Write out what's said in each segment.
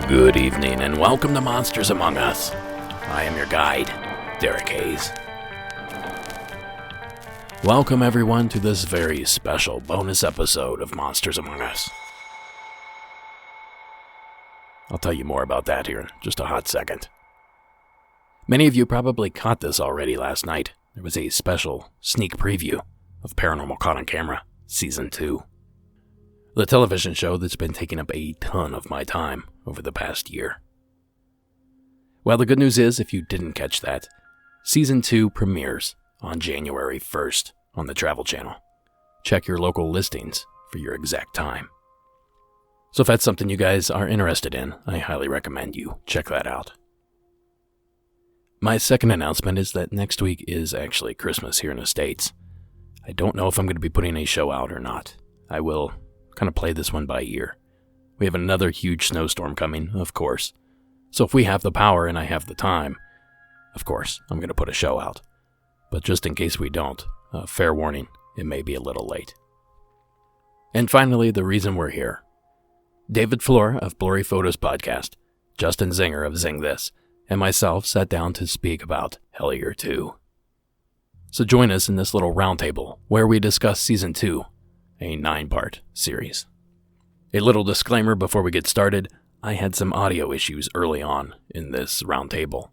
Good evening, and welcome to Monsters Among Us. I am your guide, Derek Hayes. Welcome everyone to this very special bonus episode of Monsters Among Us. I'll tell you more about that here in just a hot second. Many of you probably caught this already last night. There was a special sneak preview of Paranormal Caught on Camera, Season 2. The television show that's been taking up a ton of my time over the past year. Well, the good news is, if you didn't catch that, Season 2 premieres on January 1st on the Travel Channel. Check your local listings for your exact time. So if that's something you guys are interested in, I highly recommend you check that out. My second announcement is that next week is actually Christmas here in the States. I don't know if I'm going to be putting a show out or not. I will kind of play this one by ear. We have another huge snowstorm coming, of course. So if we have the power and I have the time, of course, I'm going to put a show out. But just in case we don't, fair warning, it may be a little late. And finally, the reason we're here. David Flora of Blurry Photos Podcast, Justin Zinger of Zing This, and myself sat down to speak about Hellier 2. So join us in this little roundtable where we discuss Season 2, a 9-part series. A little disclaimer before we get started, I had some audio issues early on in this roundtable.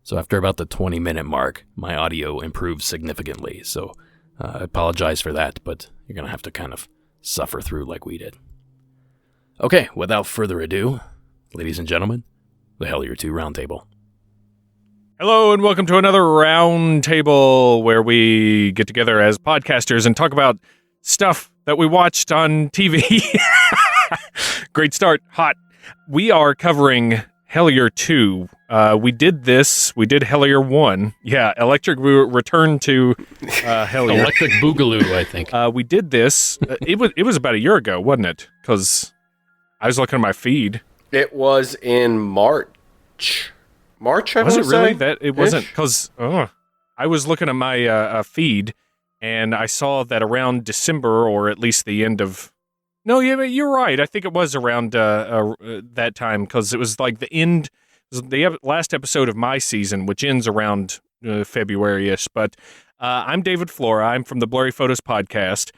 So after about the 20-minute mark, my audio improved significantly, so I apologize for that, but you're going to have to kind of suffer through like we did. Okay, without further ado, ladies and gentlemen, the Hellier 2 Roundtable. Hello and welcome to another Roundtable where we get together as podcasters and talk about stuff that we watched on TV. Great start. Hot. We are covering Hellier 2. We did Hellier 1. Yeah, we returned to Hellier. Electric Boogaloo, I think. We did this. It was about a year ago, wasn't it? Because I was looking at my feed. It was in March. March, I was it really? say? That it wasn't, because I was looking at my feed, and I saw that around December, or at least the end of... No, yeah, you're right. I think it was around that time, because it was like the last episode of my season, which ends around February-ish. But I'm David Flora. I'm from the Blurry Photos Podcast.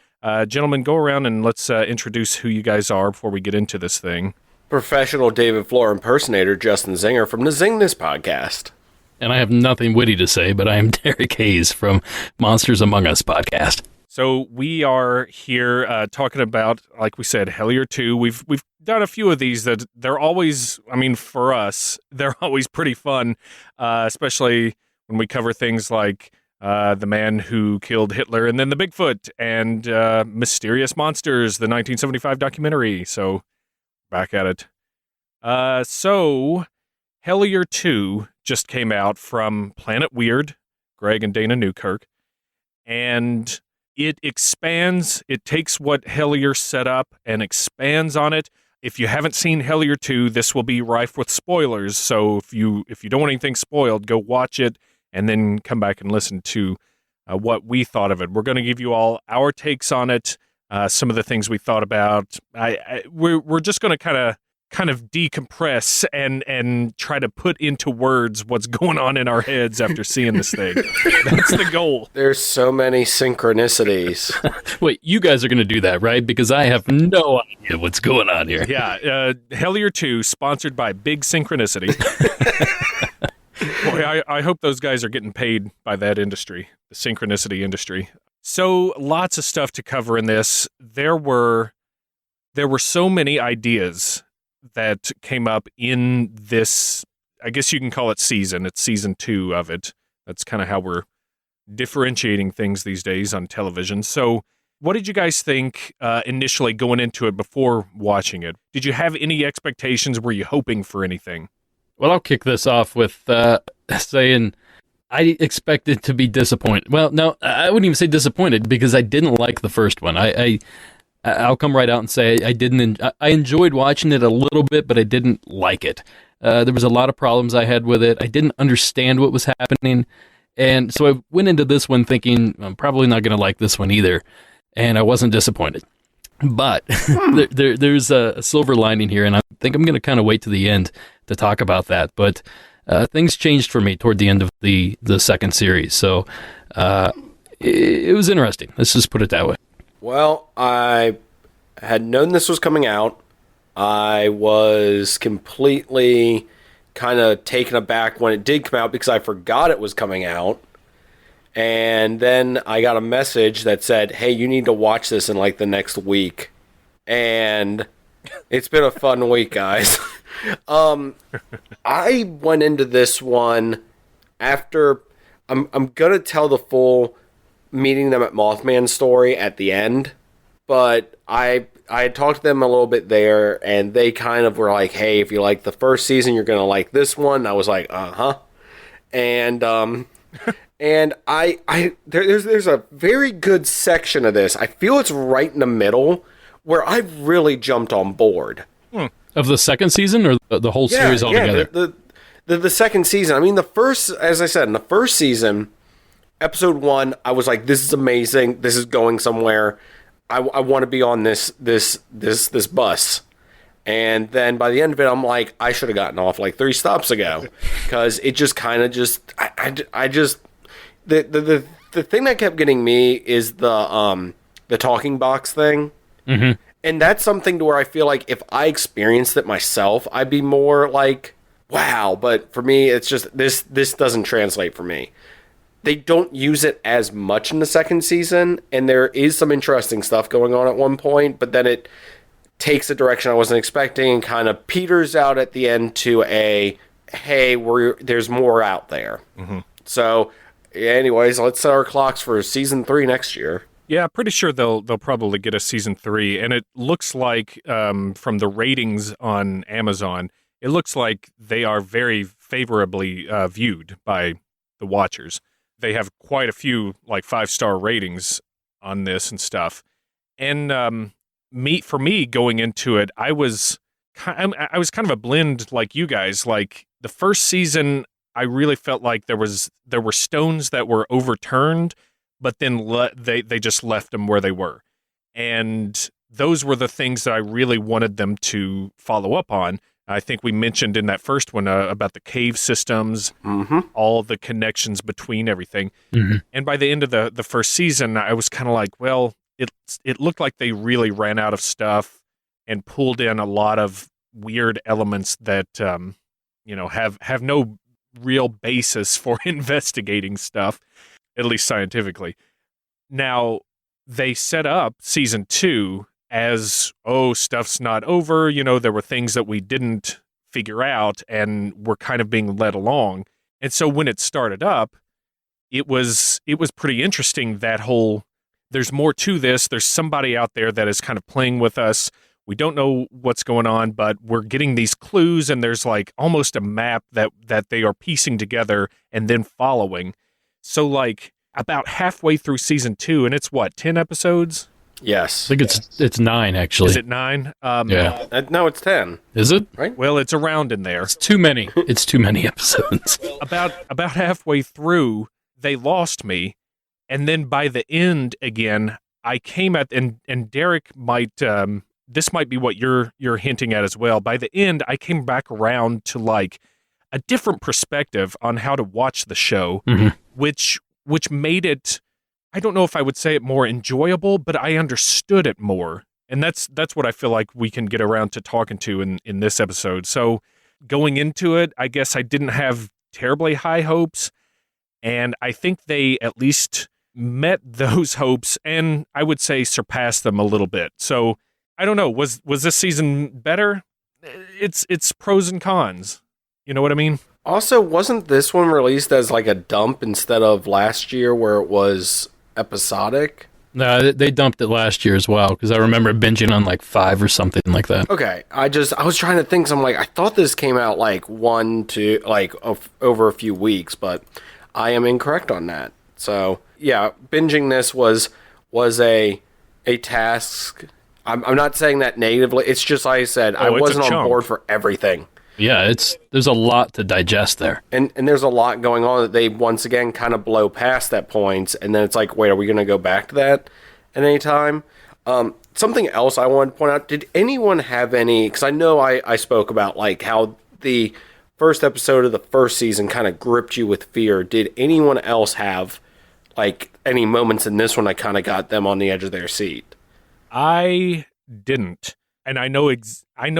Gentlemen, go around and let's introduce who you guys are before we get into this thing. Professional David Flora impersonator Justin Zinger from the Zing This Podcast. And I have nothing witty to say, but I am Derek Hayes from Monsters Among Us Podcast. So we are here talking about, like we said, Hellier 2. We've done a few of these that they're always, I mean, for us, they're always pretty fun, especially when we cover things like the man who killed Hitler and then the Bigfoot and Mysterious Monsters, the 1975 documentary. So back at it. So Hellier 2 just came out from Planet Weird, Greg and Dana Newkirk, and it expands. It takes what Hellier set up and expands on it. If you haven't seen Hellier 2, this will be rife with spoilers. So if you don't want anything spoiled, go watch it and then come back and listen to what we thought of it. We're going to give you all our takes on it, some of the things we thought about. We're just going to kind of kind of decompress and try to put into words what's going on in our heads after seeing this thing. That's the goal. There's so many synchronicities. Wait, you guys are going to do that, right? Because I have no idea what's going on here. Yeah, Hellier 2, sponsored by Big Synchronicity. Boy, I hope those guys are getting paid by that industry, the synchronicity industry. So lots of stuff to cover in this. There were so many ideas that came up in this, I guess you can call it season. It's season 2 of it. That's kind of how we're differentiating things these days on television. So what did you guys think initially going into it before watching it? Did you have any expectations? Were you hoping for anything? Well, I'll kick this off with saying I expected to be disappointed. Well, no, I wouldn't even say disappointed because I didn't like the first one. I'll come right out and say I didn't. I enjoyed watching it a little bit, but I didn't like it. There was a lot of problems I had with it. I didn't understand what was happening, and so I went into this one thinking I'm probably not going to like this one either, and I wasn't disappointed. But there's a silver lining here, and I think I'm going to kind of wait to the end to talk about that. But things changed for me toward the end of the second series, so it was interesting. Let's just put it that way. Well, I had known this was coming out. I was completely kind of taken aback when it did come out because I forgot it was coming out. And then I got a message that said, hey, you need to watch this in like the next week. And it's been a fun week, guys. I went into this one after I'm going to tell the full meeting them at Mothman story at the end, but I had talked to them a little bit there, and they kind of were like, hey, if you like the first season, you're going to like this one. And I was like, uh-huh. And and there's a very good section of this. I feel it's right in the middle where I really jumped on board. Of the second season or the whole series altogether? Yeah, the second season. I mean, as I said, in the first season, episode 1, I was like, this is amazing. This is going somewhere. I want to be on this bus. And then by the end of it, I'm like, I should have gotten off like 3 stops ago. Because it just kind of the thing that kept getting me is the talking box thing. Mm-hmm. And that's something to where I feel like if I experienced it myself, I'd be more like, wow. But for me, it's just, this doesn't translate for me. They don't use it as much in the second season, and there is some interesting stuff going on at one point, but then it takes a direction I wasn't expecting and kind of peters out at the end to a, hey, there's more out there. Mm-hmm. So, anyways, let's set our clocks for season 3 next year. Yeah, pretty sure they'll probably get a season 3, and it looks like from the ratings on Amazon, it looks like they are very favorably viewed by the watchers. They have quite a few like 5-star ratings on this and stuff. And for me going into it, I was kind of a blend like you guys. Like the first season, I really felt like there were stones that were overturned, but then they just left them where they were. And those were the things that I really wanted them to follow up on. I think we mentioned in that first one about the cave systems, mm-hmm. all the connections between everything. Mm-hmm. And by the end of the first season, I was kind of like, well, it looked like they really ran out of stuff and pulled in a lot of weird elements that have no real basis for investigating stuff, at least scientifically. Now, they set up season 2 as, stuff's not over. There were things that we didn't figure out and were kind of being led along. And so when it started up, it was pretty interesting, that whole, there's more to this. There's somebody out there that is kind of playing with us. We don't know what's going on, but we're getting these clues, and there's like almost a map that they are piecing together and then following. So like about halfway through season 2, and it's what, 10 episodes? Yes. I think it's 9, actually. Is it 9? Yeah. No, it's 10. Is it? Right? Well, it's around in there. It's too many. It's too many episodes. About halfway through, they lost me. And then by the end again, I came at, and Derek might this might be what you're hinting at as well. By the end, I came back around to like a different perspective on how to watch the show, which made it, I don't know if I would say it more enjoyable, but I understood it more. And that's what I feel like we can get around to talking to in this episode. So going into it, I guess I didn't have terribly high hopes, and I think they at least met those hopes and I would say surpassed them a little bit. So I don't know, was this season better? It's pros and cons. You know what I mean? Also, wasn't this one released as like a dump instead of last year where it was episodic? No, they dumped it last year as well, because I remember binging on like 5 or something like that. Okay, I was trying to think, so I'm like, I thought this came out like over a few weeks, but I am incorrect on that. So yeah, binging this was a task. I'm not saying that negatively. It's just like I said, I wasn't on board for everything. Yeah, there's a lot to digest there. And there's a lot going on that they once again kind of blow past that point, and then it's like, wait, are we going to go back to that at any time? Something else I wanted to point out, did anyone have any, because I know I spoke about like how the first episode of the first season kind of gripped you with fear. Did anyone else have like any moments in this one that kind of got them on the edge of their seat? I didn't. And I know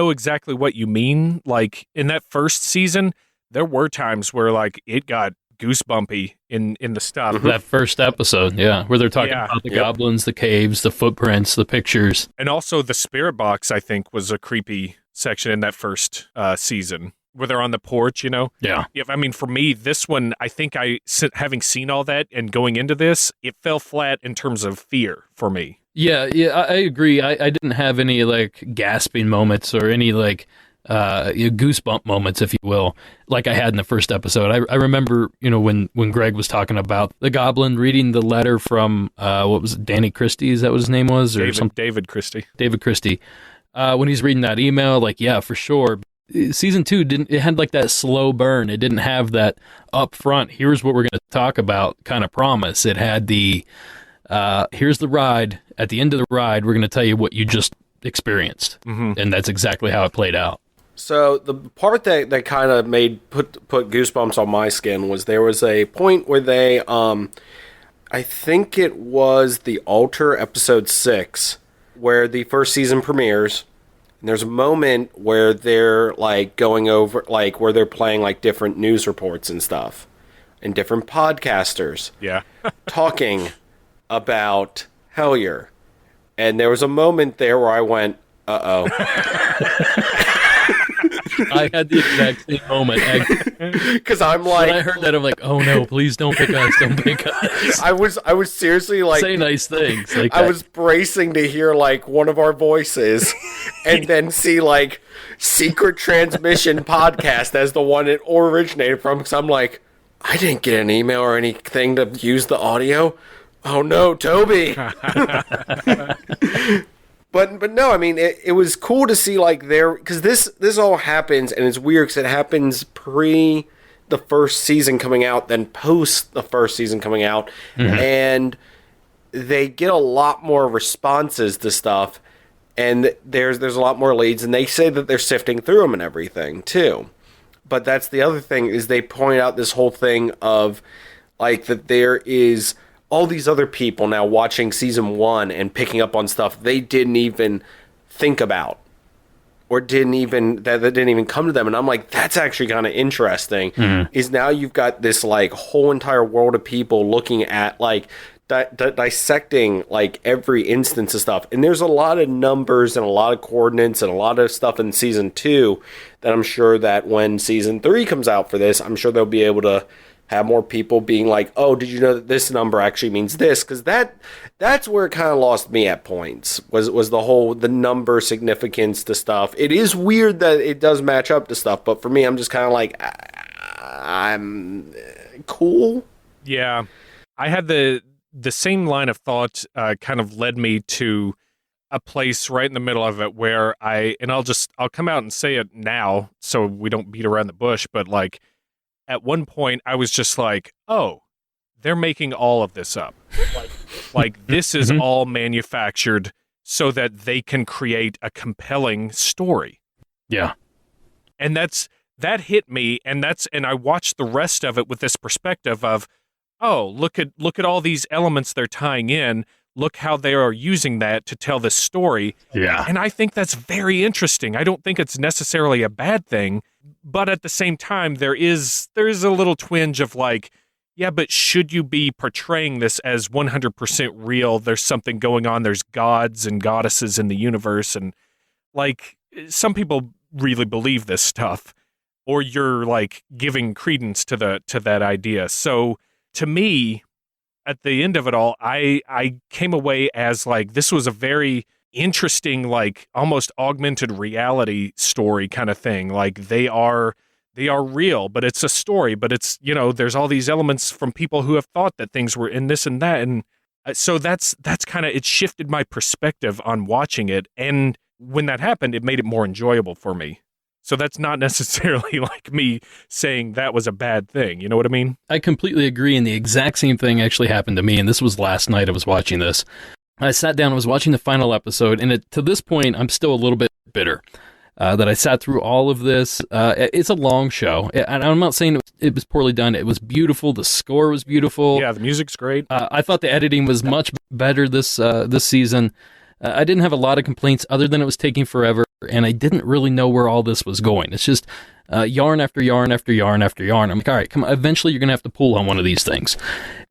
exactly what you mean. Like in that first season, there were times where like it got goosebumpy in the stuff. That first episode, yeah, where they're talking about the goblins, the caves, the footprints, the pictures. And also the spirit box, I think, was a creepy section in that first season, where they're on the porch, you know? Yeah. I mean, for me, this one, I think having seen all that and going into this, it fell flat in terms of fear for me. Yeah, I agree. I didn't have any like gasping moments or any like goosebump moments, if you will, like I had in the first episode. I remember, when Greg was talking about the goblin reading the letter from what was it, Danny Christie? Is that what his name was, or something? David Christie. David Christie. When he's reading that email, like, yeah, for sure. Season 2 it had like that slow burn. It didn't have that upfront, here's what we're going to talk about kind of promise. It had the here's the ride. At the end of the ride, we're going to tell you what you just experienced. And that's exactly how it played out. So the part that kind of put goosebumps on my skin was there was a point where they, I think it was The Altar episode 6, where the first season premieres. And there's a moment where they're like going over, like where they're playing like different news reports and stuff, and different podcasters, talking about Hellier. And there was a moment there where I went, uh-oh. I had the exact same moment. Because I'm like... When I heard that, I'm like, oh no, please don't pick us, don't pick us. I was seriously like... Say nice things. Like I was bracing to hear like one of our voices and then see like Secret Transmission Podcast as the one it originated from, because I'm like, I didn't get an email or anything to use the audio. Oh no, Toby. But no, I mean, it was cool to see like because this all happens, and it's weird because it happens pre the first season coming out, then post the first season coming out, and they get a lot more responses to stuff, and there's a lot more leads, and they say that they're sifting through them and everything too. But that's the other thing, is they point out this whole thing of like that there is all these other people now watching season 1 and picking up on stuff they didn't even think about, or that didn't even come to them. And I'm like, that's actually kind of interesting. Is now you've got this like whole entire world of people looking at like dissecting like every instance of stuff. And there's a lot of numbers and a lot of coordinates and a lot of stuff in season 2 that I'm sure that when season 3 comes out for this, I'm sure they'll be able to have more people being like, oh, did you know that this number actually means this? Because that's where it kind of lost me at points, was the number significance to stuff. It is weird that it does match up to stuff, but for me, I'm just kind of like, I'm cool. Yeah. I had the same line of thought kind of led me to a place right in the middle of it where I'll come out and say it now so we don't beat around the bush, but like, at one point, I was just like, oh, they're making all of this up. Like this is all manufactured so that they can create a compelling story. Yeah. And that hit me, and I watched the rest of it with this perspective of, oh, look at all these elements they're tying in. Look how they are using that to tell this story. Yeah. And I think that's very interesting. I don't think it's necessarily a bad thing, but at the same time, there is a little twinge of like, yeah, but should you be portraying this as 100% real? There's something going on. There's gods and goddesses in the universe. And like, some people really believe this stuff, or you're like giving credence to that idea. So to me, at the end of it all, I came away as like, this was a very interesting, like almost augmented reality story kind of thing. Like they are real, but it's a story, but it's, there's all these elements from people who have thought that things were in this and that. And so that's kind of, it shifted my perspective on watching it. And when that happened, it made it more enjoyable for me. So that's not necessarily like me saying that was a bad thing. You know what I mean? I completely agree. And the exact same thing actually happened to me. And this was last night I was watching this. I sat down, I was watching the final episode. And to this point, I'm still a little bit bitter that I sat through all of this. It's a long show. And I'm not saying it was poorly done. It was beautiful. The score was beautiful. Yeah, the music's great. I thought the editing was much better this season. I didn't have a lot of complaints other than it was taking forever, and I didn't really know where all this was going. It's just yarn after yarn after yarn after yarn. I'm like, all right, come on, eventually you're going to have to pull on one of these things.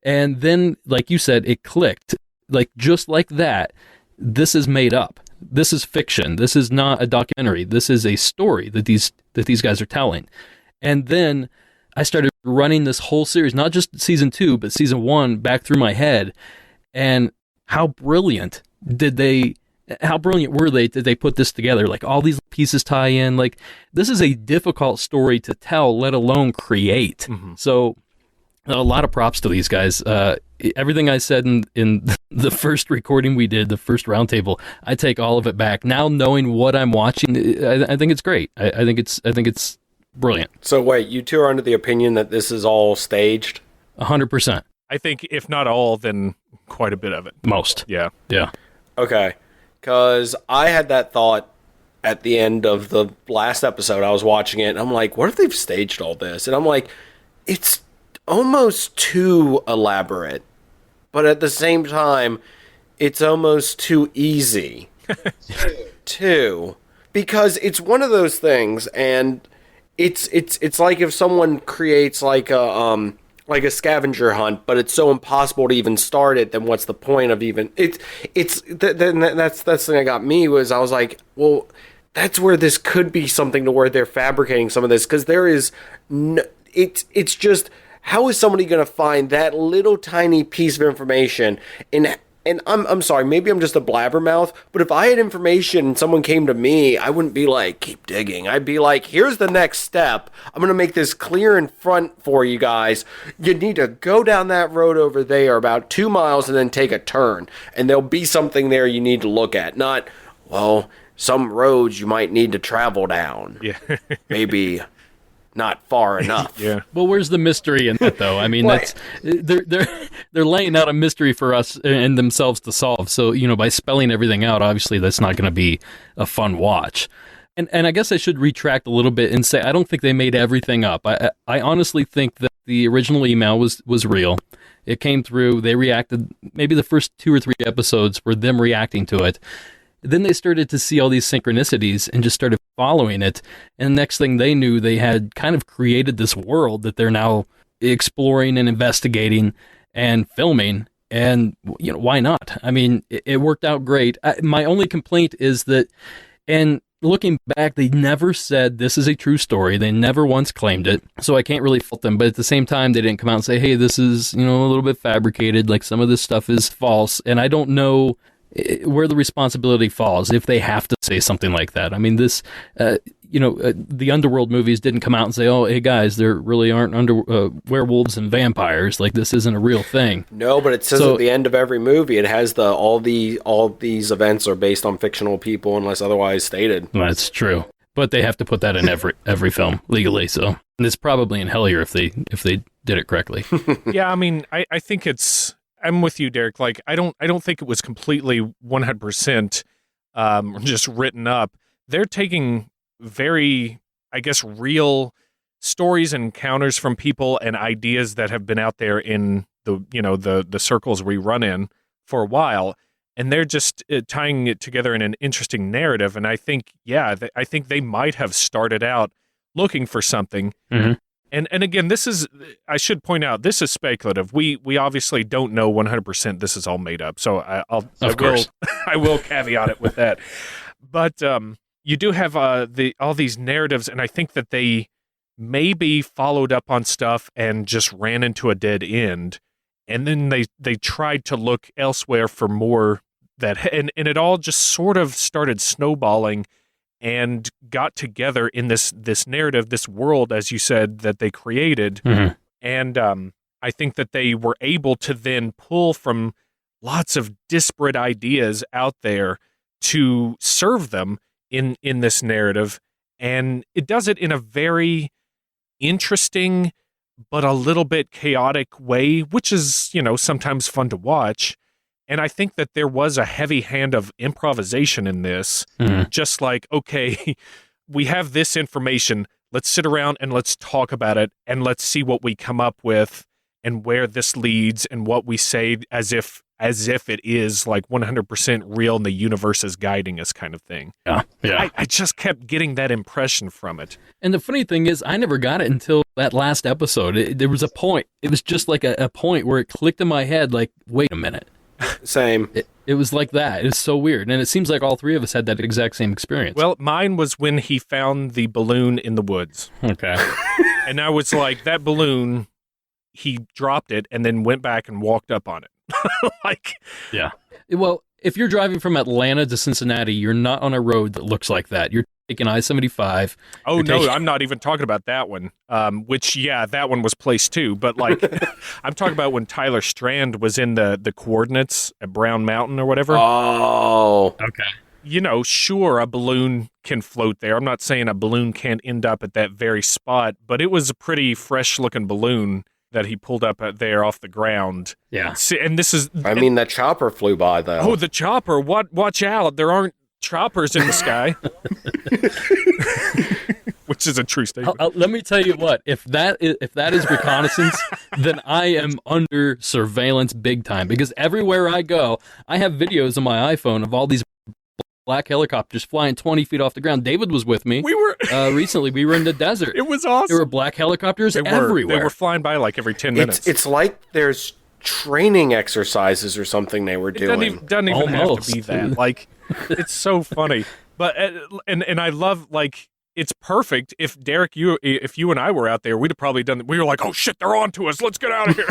And then, like you said, it clicked. Like, just like that, this is made up. This is fiction. This is not a documentary. This is a story that these guys are telling. And then I started running this whole series, not just season 2, but season 1 back through my head. And how brilliant were they? Did they put this together? Like, all these pieces tie in. Like, this is a difficult story to tell, let alone create. Mm-hmm. So a lot of props to these guys. Everything I said in the first recording we did, the first roundtable, I take all of it back. Now, knowing what I'm watching, I think it's great. I think it's brilliant. So wait, you two are under the opinion that this is all staged? 100%. I think if not all, then quite a bit of it. Most. Yeah. Yeah. Okay. Because I had that thought at the end of the last episode. I was watching it, and I'm like, what if they've staged all this? And I'm like, it's almost too elaborate. But at the same time, it's almost too easy. Too. Because it's one of those things, and it's like if someone creates like a scavenger hunt, but it's so impossible to even start it, then what's the point of even that's the thing that got me. Was I was like, well, that's where this could be something to where they're fabricating some of this, because there is it's just, how is somebody going to find that little tiny piece of information and I'm sorry, maybe I'm just a blabbermouth, but if I had information and someone came to me, I wouldn't be like, keep digging. I'd be like, here's the next step. I'm going to make this clear in front for you guys. You need to go down that road over there about 2 miles and then take a turn. And there'll be something there you need to look at. Not, well, some roads you might need to travel down. Yeah. Maybe not far enough. Yeah. Well, where's the mystery in that, though? I mean, that's they're laying out a mystery for us and themselves to solve. So, by spelling everything out, obviously that's not going to be a fun watch. And I guess I should retract a little bit and say I don't think they made everything up. I honestly think that the original email was real. It came through. They reacted. Maybe the first 2 or 3 episodes were them reacting to it. Then they started to see all these synchronicities and just started following it. And the next thing they knew, they had kind of created this world that they're now exploring and investigating and filming. And, why not? I mean, it worked out great. My only complaint is that, and looking back, they never said this is a true story. They never once claimed it. So I can't really fault them. But at the same time, they didn't come out and say, hey, this is, a little bit fabricated. Like, some of this stuff is false. And I don't know where the responsibility falls if they have to say something like that. I mean, this, the Underworld movies didn't come out and say, oh, hey guys, there really aren't werewolves and vampires. Like, this isn't a real thing. No, but it says at the end of every movie, it has all these events are based on fictional people unless otherwise stated. That's true. But they have to put that in every film legally. So, and it's probably in Hellier if they did it correctly. Yeah, I mean, I think I'm with you, Derek. Like, I don't think it was completely 100% just written up. They're taking very, I guess, real stories and encounters from people and ideas that have been out there in the circles we run in for a while, and they're just tying it together in an interesting narrative. And I think, I think they might have started out looking for something. Mm-hmm. And again, I should point out, this is speculative. We obviously don't know 100% this is all made up. So I will caveat it with that. But you do have all these narratives, and I think that they maybe followed up on stuff and just ran into a dead end. And then they tried to look elsewhere for more and it all just sort of started snowballing and got together in this narrative, this world, as you said, that they created. Mm-hmm. And I think that they were able to then pull from lots of disparate ideas out there to serve them in this narrative. And it does it in a very interesting but a little bit chaotic way, which is, sometimes fun to watch. And I think that there was a heavy hand of improvisation in this. Mm-hmm. Just like, okay, we have this information. Let's sit around and let's talk about it, and let's see what we come up with and where this leads, and what we say as if it is like 100% real and the universe is guiding us, kind of thing. Yeah. I just kept getting that impression from it. And the funny thing is, I never got it until that last episode. There was a point. It was just like a point where it clicked in my head, like, wait a minute. Same. It was like that. It was so weird. And it seems like all three of us had that exact same experience. Well, mine was when he found the balloon in the woods. Okay. And I was like, that balloon, he dropped it and then went back and walked up on it. Yeah. Well, if you're driving from Atlanta to Cincinnati, you're not on a road that looks like that. You're taking I-75. Oh, no, I'm not even talking about that one, which, that one was placed too. But, I'm talking about when Tyler Strand was in the coordinates at Brown Mountain or whatever. Oh. Okay. Sure, a balloon can float there. I'm not saying a balloon can't end up at that very spot, but it was a pretty fresh-looking balloon that he pulled up there off the ground. Yeah. And this is... that chopper flew by, though. Oh, the chopper. Watch out. There aren't choppers in the sky. Which is a true statement. Let me tell you what, if that is reconnaissance, then I am under surveillance big time, because everywhere I go, I have videos on my iPhone of all these black helicopters flying 20 feet off the ground. David was with me. We were recently. We were in the desert. It was awesome. There were black helicopters everywhere. They were flying by like every 10 minutes. It's like there's training exercises or something they were doing. It doesn't even have to be that. It's so funny. But and I love, it's perfect. If Derek, if you and I were out there, we'd have probably done. We were like, "Oh shit, they're on to us. Let's get out of here."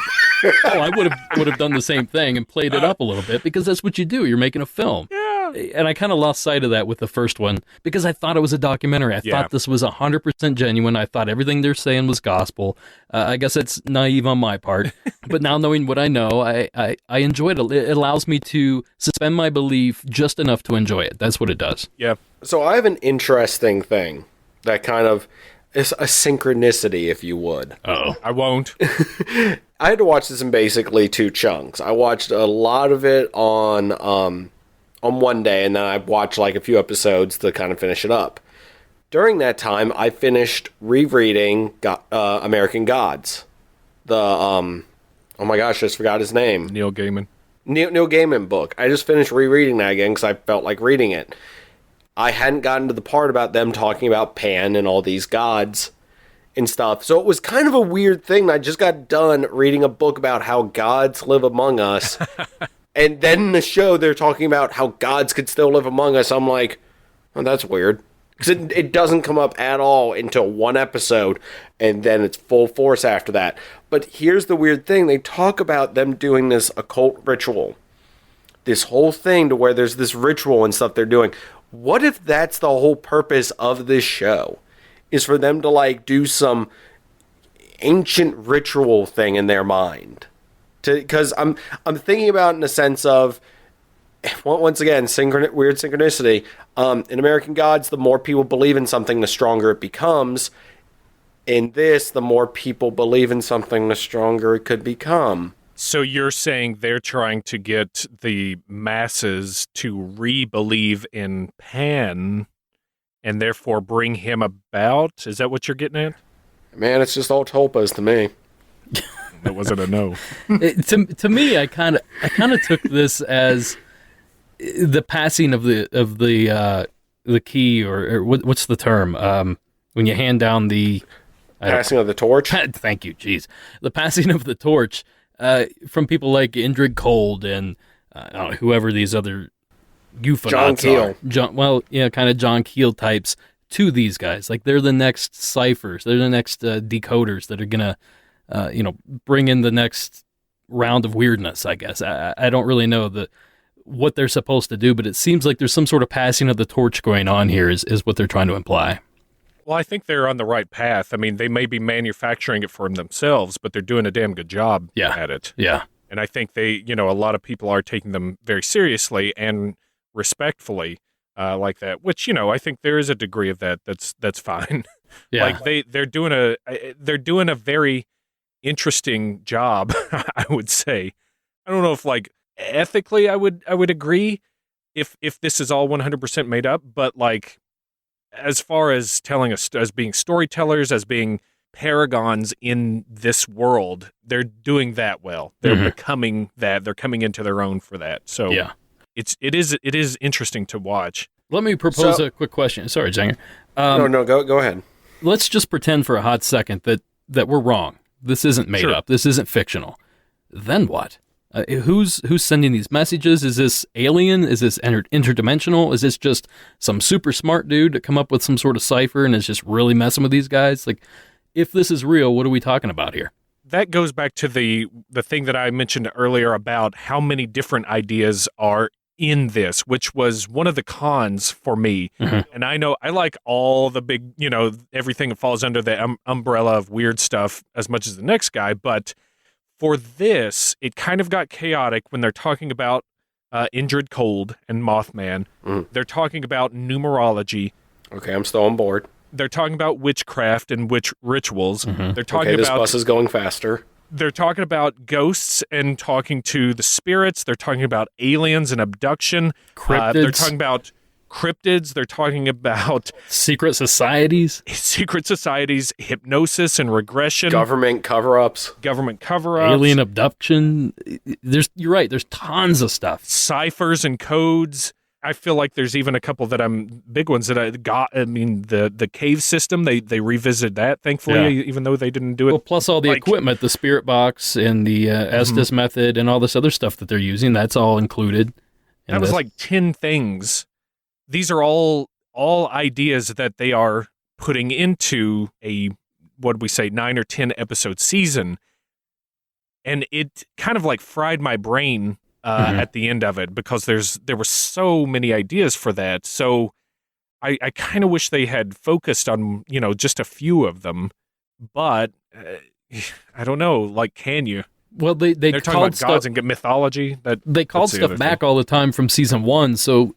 I would have done the same thing and played it up a little bit, because that's what you do. You're making a film. Yeah. And I kind of lost sight of that with the first one, because I thought it was a documentary. I thought this was 100% genuine. I thought everything they're saying was gospel. I guess it's naive on my part, but now knowing what I know, I enjoyed it. It allows me to suspend my belief just enough to enjoy it. That's what it does. Yeah. So I have an interesting thing that kind of is a synchronicity, if you would. Uh-oh. I won't. I had to watch this in basically 2 chunks. I watched a lot of it on one day, and then I watched a few episodes to kind of finish it up. During that time, I finished rereading American Gods. The oh my gosh, I just forgot his name. Neil Gaiman. Neil Gaiman book. I just finished rereading that again because I felt like reading it. I hadn't gotten to the part about them talking about Pan and all these gods and stuff. So it was kind of a weird thing. I just got done reading a book about how gods live among us. And then in the show, they're talking about how gods could still live among us. I'm like, oh, that's weird. Because it doesn't come up at all until one episode, and then it's full force after that. But here's the weird thing. They talk about them doing this occult ritual. This whole thing to where there's this ritual and stuff they're doing. What if that's the whole purpose of this show? Is for them to do some ancient ritual thing in their mind? Because I'm thinking about it in the sense of, once again, weird synchronicity. In American Gods, the more people believe in something, the stronger it becomes. In this, the more people believe in something, the stronger it could become. So you're saying they're trying to get the masses to re-believe in Pan and therefore bring him about? Is that what you're getting at? Man, it's just all tulpas to me. That wasn't a no. To me, I kind of took this as the passing of the key, or what's the term? When you hand down the Passing of the torch? Thank you, jeez. The passing of the torch from people like Indrid Cold and whoever these other John Keel. Kind of John Keel types to these guys. Like, they're the next ciphers. They're the next decoders that are going to, bring in the next round of weirdness, I guess. I don't really know what they're supposed to do, but it seems like there's some sort of passing of the torch going on here is what they're trying to imply. Well, I think they're on the right path. I mean, they may be manufacturing it for themselves, but they're doing a damn good job at it. Yeah. And I think they, a lot of people are taking them very seriously and respectfully like that, which, I think there is a degree of that. That's fine. Yeah. Like they're doing a very interesting job, I would say. I don't know if ethically I would agree if this is all 100% made up, but as far as telling us as being storytellers, as being paragons in this world, they're doing that well. They're becoming that. They're coming into their own for that. So it is interesting to watch. Let me propose a quick question. Sorry, Janger. No, go ahead. Let's just pretend for a hot second that we're wrong. This isn't made up. This isn't fictional. Then what? Who's sending these messages? Is this alien? Is this interdimensional? Is this just some super smart dude to come up with some sort of cipher and is just really messing with these guys? Like, if this is real, what are we talking about here? That goes back to the thing that I mentioned earlier about how many different ideas are in this, which was one of the cons for me. And I know I like all the big, everything that falls under the umbrella of weird stuff as much as the next guy, but for this, it kind of got chaotic when they're talking about Indrid Cold and Mothman. They're talking about numerology. Okay, I'm still on board. They're talking about witchcraft and witch rituals. They're talking this about bus is going faster. They're talking about ghosts and talking to the spirits. They're talking about aliens and abduction. They're talking about cryptids. They're talking about secret societies, hypnosis and regression, government cover-ups, alien abduction. You're right. There's tons of stuff. Ciphers and codes. I feel like there's even a couple big ones that I got. I mean, the cave system, they revisited that, thankfully, even though they didn't do it. Well, plus all the equipment, the spirit box and the Estes method and all this other stuff that they're using, that's all included. That was 10 things. These are all ideas that they are putting into a, 9 or 10 episode season. And it kind of fried my brain at the end of it because there were so many ideas for that. So I kind of wish they had focused on, just a few of them. But I don't know, can you? Well, they're talking about gods and mythology. They called stuff back all the time from season 1, so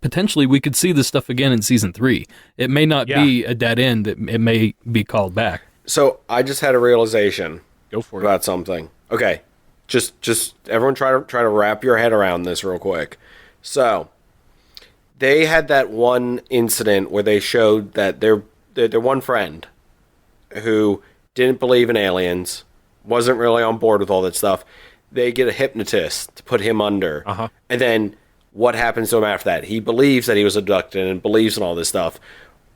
potentially we could see this stuff again in season 3. It may not be a dead end. It may be called back. So I just had a realization. Go for it. About something. Okay, just everyone try to wrap your head around this real quick. So they had that one incident where they showed that their one friend who didn't believe in aliens, wasn't really on board with all that stuff. They get a hypnotist to put him under. And then what happens to him after that? He believes that he was abducted and believes in all this stuff.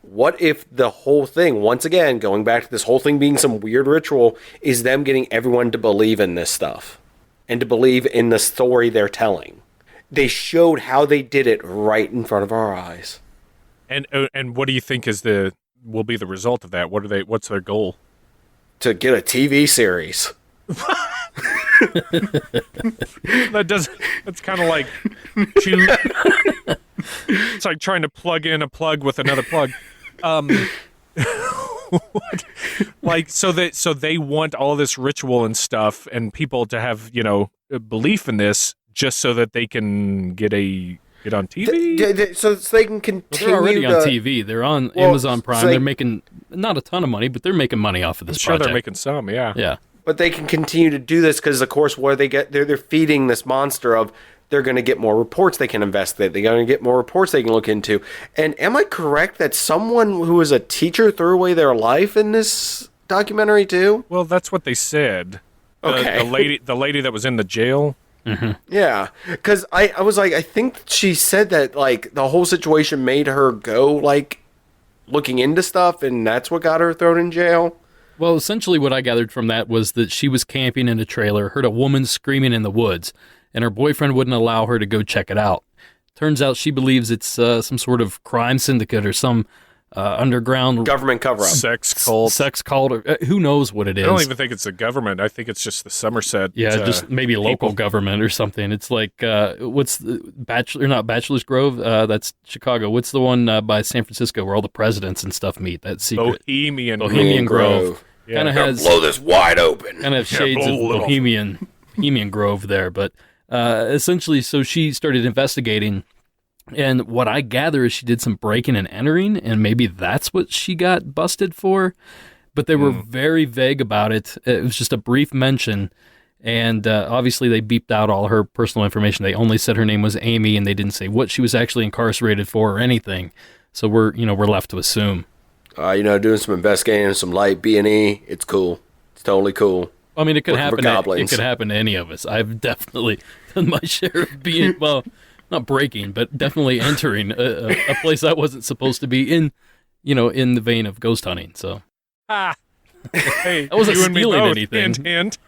What if the whole thing, once again, going back to this whole thing being some weird ritual, is them getting everyone to believe in this stuff and to believe in the story they're telling? They showed how they did it right in front of our eyes. And what do you think will be the result of that? What's their goal? To get a TV series. That's kind of like it's like trying to plug in a plug with another plug. So they want all this ritual and stuff and people to have, a belief in this just so that they can get on TV? So they can continue. Well, they're already on TV. They're on Amazon Prime. They're making not a ton of money, but they're making money off of this project. They're making some, yeah. Yeah. but they can continue to do this because, of course, where they get, they're feeding this monster of, they're going to get more reports they can investigate. They're going to get more reports they can look into. And am I correct that someone who was a teacher threw away their life in this documentary too? Well, that's what they said. Okay. The lady that was in the jail. Mm-hmm. Yeah, because I was like, I think she said that, like, the whole situation made her go, like, looking into stuff, and that's what got her thrown in jail. Well, essentially what I gathered from that was that she was camping in a trailer, heard a woman screaming in the woods, and her boyfriend wouldn't allow her to go check it out. Turns out she believes it's some sort of crime syndicate or some underground Government cover-up. Sex cult. Or, who knows what it is. I don't even think it's the government. I think it's just the Somerset. Yeah, just maybe local government or something. It's like, what's the not Bachelor's Grove? That's Chicago. What's the one by San Francisco where all the presidents and stuff meet? That secret. Bohemian Grove. Yeah. Kind of has blow this wide open. kind of shades of Bohemian Grove there, but essentially, so she started investigating. And what I gather is she did some breaking and entering, and maybe that's what she got busted for. But they were very vague about it. It was just a brief mention, and obviously they beeped out all her personal information. They only said her name was Amy, and they didn't say what she was actually incarcerated for or anything. So we're left to assume. Doing some investigating, some light B&E. It's cool. It's totally cool. I mean, it could Looking for happen. goblins. It could happen to any of us. I've definitely done my share of being not breaking, but definitely entering a place I wasn't supposed to be in, in the vein of ghost hunting. So, hey, I wasn't you and me stealing both, anything. hint.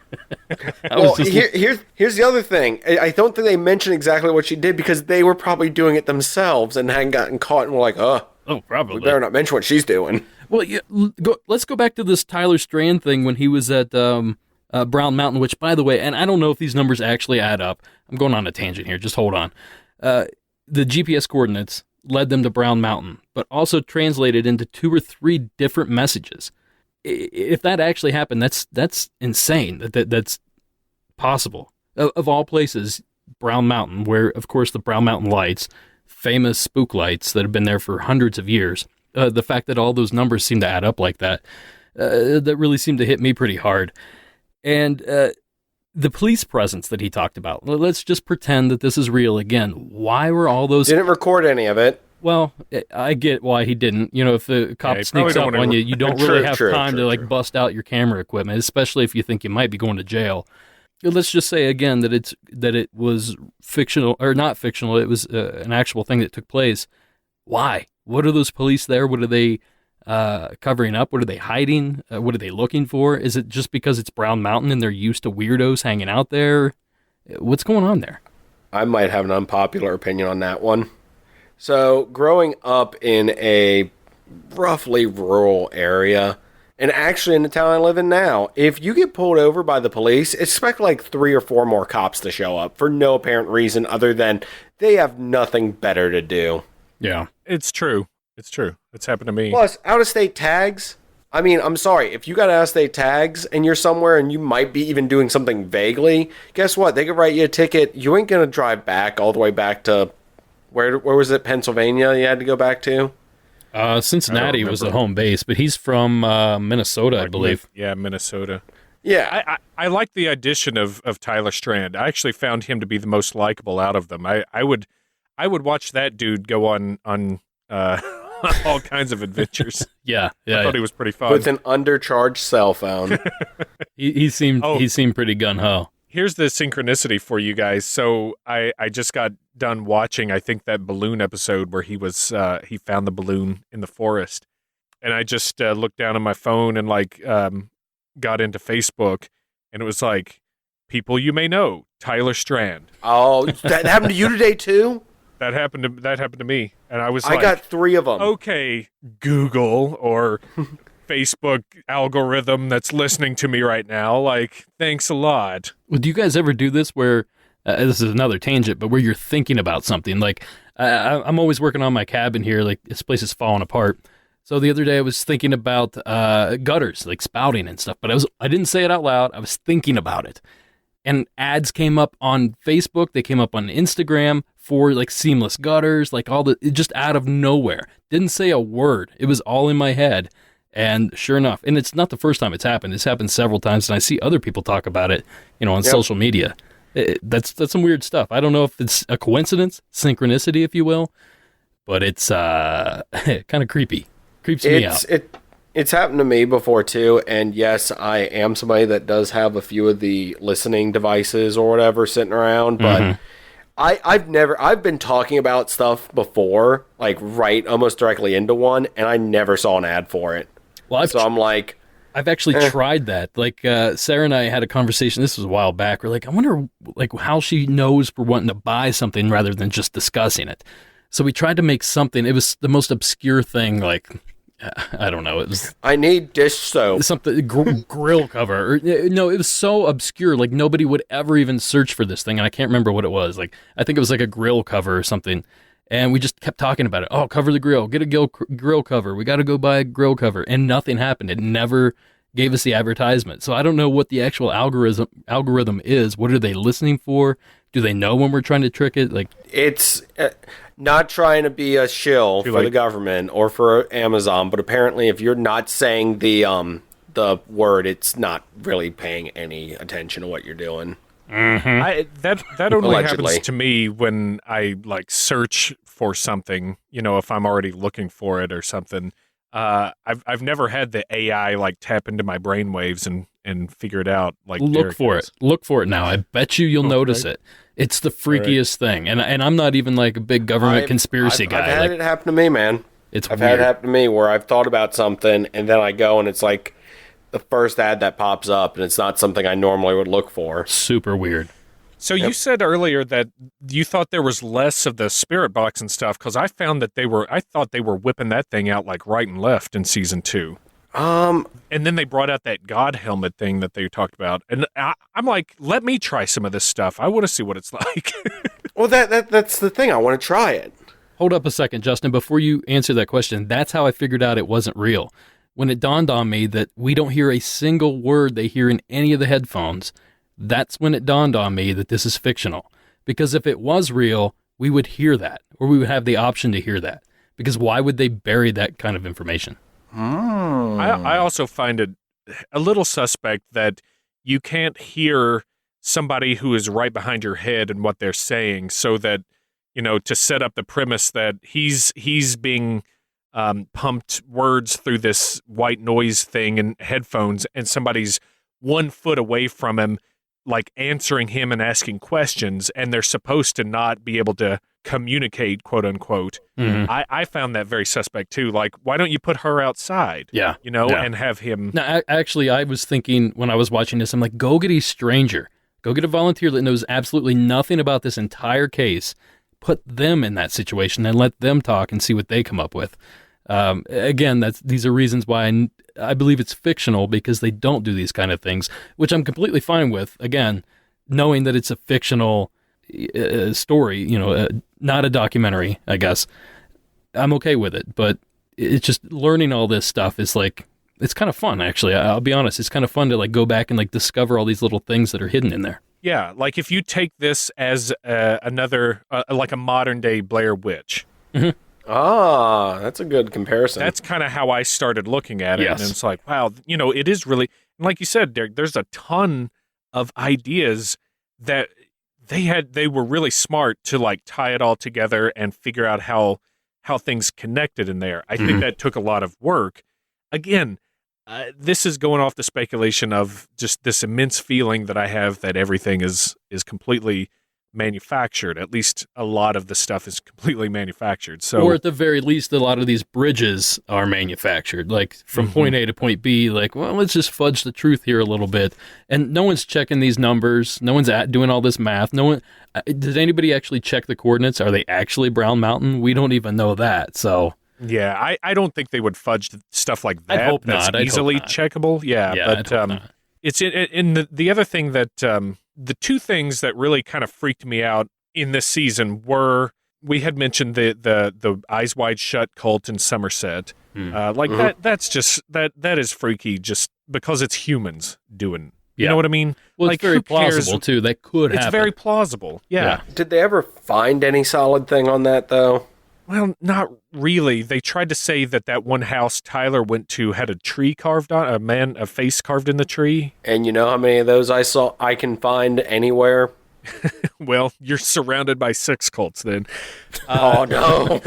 Well, here's the other thing. I don't think they mentioned exactly what she did because they were probably doing it themselves and hadn't gotten caught and were like, probably. we better not mention what she's doing. Well, yeah, let's go back to this Tyler Strand thing when he was at Brown Mountain, which, by the way, and I don't know if these numbers actually add up. I'm going on a tangent here. Just hold on. The GPS coordinates led them to Brown Mountain, but also translated into 2 or 3 different messages. If that actually happened, that's insane. That's possible. Of all places, Brown Mountain, where, of course, the Brown Mountain lights, famous spook lights that have been there for hundreds of years, the fact that all those numbers seem to add up like that, that really seemed to hit me pretty hard. And the police presence that he talked about, let's just pretend that this is real again. Why were all those... Didn't record any of it. Well, I get why he didn't. If the cop sneaks up on you, you don't really have time to bust out your camera equipment, especially if you think you might be going to jail. Let's just say again that it was fictional or not fictional. It was an actual thing that took place. Why? What are those police there? What are they covering up? What are they hiding? What are they looking for? Is it just because it's Brown Mountain and they're used to weirdos hanging out there? What's going on there? I might have an unpopular opinion on that one. So, growing up in a roughly rural area, and actually in the town I live in now, if you get pulled over by the police, expect like 3 or 4 more cops to show up for no apparent reason other than they have nothing better to do. Yeah. It's true. It's happened to me. Plus, out-of-state tags. I mean, I'm sorry. If you got out-of-state tags and you're somewhere and you might be even doing something vaguely, guess what? They could write you a ticket. You ain't going to drive back all the way back to... Where was it? Pennsylvania you had to go back to? Cincinnati was the home base, but he's from Minnesota, I believe. Yeah, Minnesota. Yeah. I like the addition of Tyler Strand. I actually found him to be the most likable out of them. I would watch that dude go on all kinds of adventures. Yeah. I thought he was pretty fun. With an undercharged cell phone. he seemed pretty gung-ho. Here's the synchronicity for you guys. So I just got done watching, I think, that balloon episode where he found the balloon in the forest. And I just looked down on my phone and got into Facebook, and it was like, people you may know, Tyler Strand. Oh, that happened to you today too? That happened to me. And I was I got 3 of them. Okay, Google or Facebook algorithm that's listening to me right now, thanks a lot. Well, do you guys ever do this where, this is another tangent, but where you're thinking about something? I'm always working on my cabin here, this place is falling apart. So the other day I was thinking about gutters, spouting and stuff, but I didn't say it out loud. I was thinking about it. And ads came up on Facebook, they came up on Instagram for seamless gutters, just out of nowhere. Didn't say a word. It was all in my head. And sure enough, and it's not the first time it's happened. It's happened several times, and I see other people talk about it, on social media. That's some weird stuff. I don't know if it's a coincidence, synchronicity, if you will, but it's kind of creepy. Creeps me out. It's happened to me before too, and yes, I am somebody that does have a few of the listening devices or whatever sitting around, but I've been talking about stuff before, like right almost directly into one, and I never saw an ad for it. Well, I'm like, I've actually tried that. Like, Sarah and I had a conversation, this was a while back, we're like, I wonder like how she knows we're wanting to buy something rather than just discussing it. So we tried to make something, it was the most obscure thing, like, I don't know. It was. I need dish soap. Something grill cover. No, it was so obscure. Like nobody would ever even search for this thing, and I can't remember what it was. Like I think it was like a grill cover or something. And we just kept talking about it. Oh, cover the grill. Get a grill cover. We got to go buy a grill cover, and nothing happened. It never gave us the advertisement. So I don't know what the actual algorithm is. What are they listening for? Do they know when we're trying to trick it? Like it's. Not trying to be a shill for the government or for Amazon, but apparently if you're not saying the word, it's not really paying any attention to what you're doing. That only happens to me when I like search for something, if I'm already looking for it or something. I've never had the AI like tap into my brainwaves and figure it out. Like look for it now. I bet you'll notice it. It's the freakiest thing, and I'm not even like a big government conspiracy guy. I've had it happen to me, man. I've had it happen to me where I've thought about something, and then I go and it's like the first ad that pops up, and it's not something I normally would look for. Super weird. So you said earlier that you thought there was less of the spirit box and stuff, because I found that I thought they were whipping that thing out like right and left in season 2. And then they brought out that God helmet thing that they talked about, and I'm like, let me try some of this stuff. I want to see what it's like. Well, that's the thing. I want to try it. Hold up a second, Justin. Before you answer that question, that's how I figured out it wasn't real. When it dawned on me that we don't hear a single word they hear in any of the headphones, that's when it dawned on me that this is fictional. Because if it was real, we would hear that, or we would have the option to hear that. Because why would they bury that kind of information? I also find it a little suspect that you can't hear somebody who is right behind your head and what they're saying, so that, to set up the premise that he's being pumped words through this white noise thing and headphones, and somebody's 1 foot away from him, like answering him and asking questions, and they're supposed to not be able to communicate, quote unquote. I found that very suspect too. Like, why don't you put her outside? Yeah. And have him. No, actually, I was thinking when I was watching this, I'm like, go get a stranger. Go get a volunteer that knows absolutely nothing about this entire case. Put them in that situation and let them talk and see what they come up with. Again, these are reasons why I believe it's fictional, because they don't do these kind of things, which I'm completely fine with. Again, knowing that it's a fictional story, not a documentary, I guess, I'm okay with it. But it's just learning all this stuff is like, it's kind of fun, actually. I'll be honest. It's kind of fun to like go back and like discover all these little things that are hidden in there. Yeah, like if you take this as another, like a modern day Blair Witch. Mm-hmm. Ah, that's a good comparison. That's kind of how I started looking at it. Yes. And it's like, wow, it is really, like you said, Derek, there's a ton of ideas that they were really smart to like tie it all together and figure out how things connected in there. I think that took a lot of work. Again, this is going off the speculation of just this immense feeling that I have that everything is completely manufactured. At least a lot of the stuff is completely manufactured. So, or at the very least, a lot of these bridges are manufactured, like from point A to point B. Like, well, let's just fudge the truth here a little bit. And no one's checking these numbers. No one's doing all this math. No one. Did anybody actually check the coordinates? Are they actually Brown Mountain? We don't even know that. So. Yeah, I don't think they would fudge stuff like that. I hope that's not. easily checkable. Yeah, but it's in the other thing that the two things that really kind of freaked me out in this season were, we had mentioned the Eyes Wide Shut cult in Somerset. That's just that is freaky just because it's humans doing. You know what I mean? Well, like, it's very plausible too. That could happen. It's very plausible. Yeah. Did they ever find any solid thing on that though? Well, not really. They tried to say that one house Tyler went to had a tree carved on, a face carved in the tree. And you know how many of those I can find anywhere? Well, you're surrounded by 6 cults then. Oh no.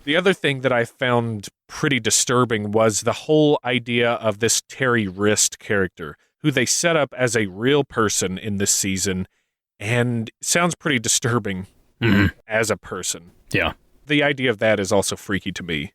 The other thing that I found pretty disturbing was the whole idea of this Terry Wrist character, who they set up as a real person in this season, and sounds pretty disturbing as a person. Yeah. The idea of that is also freaky to me.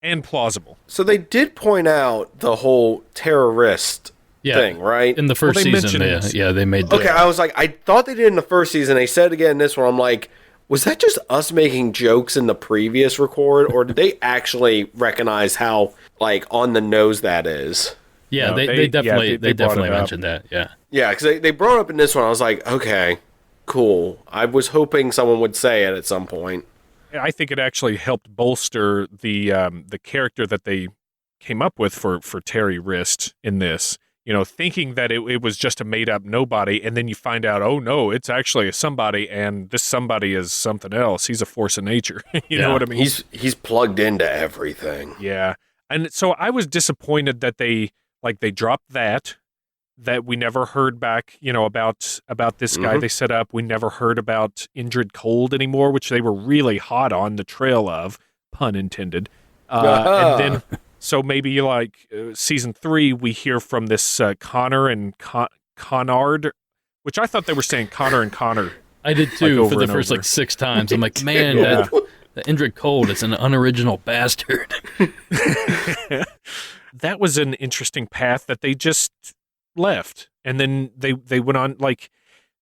And plausible. So they did point out the whole terrorist thing, right? In the first season, they made that. Okay, I was like, I thought they did in the first season. They said it again in this one. I'm like, was that just us making jokes in the previous record, or did they actually recognize how, like, on the nose that is? Yeah, no, they definitely brought it up. mentioned that, yeah. Yeah, because they brought it up in this one. I was like, okay, cool. I was hoping someone would say it at some point. I think it actually helped bolster the character that they came up with for Terry Wrist in this. You know, thinking that it was just a made-up nobody, and then you find out, oh, no, it's actually a somebody, and this somebody is something else. He's a force of nature. You know what I mean? He's plugged into everything. Yeah. And so I was disappointed that they dropped that we never heard back, you know, about this guy they set up. We never heard about Indrid Cold anymore, which they were really hot on the trail of, pun intended. And then... So maybe like season 3, we hear from this Connor and Connard, which I thought they were saying Connor and Connor. I did too, for the first like 6 times. I'm like, man, that Indrid Cold is an unoriginal bastard. That was an interesting path that they just left. And then they went on, like,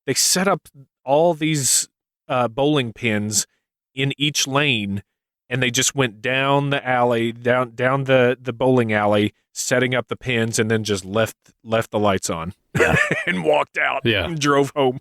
they set up all these bowling pins in each lane. And they just went down the alley, down the bowling alley, setting up the pins, and then just left the lights on, and walked out, and drove home.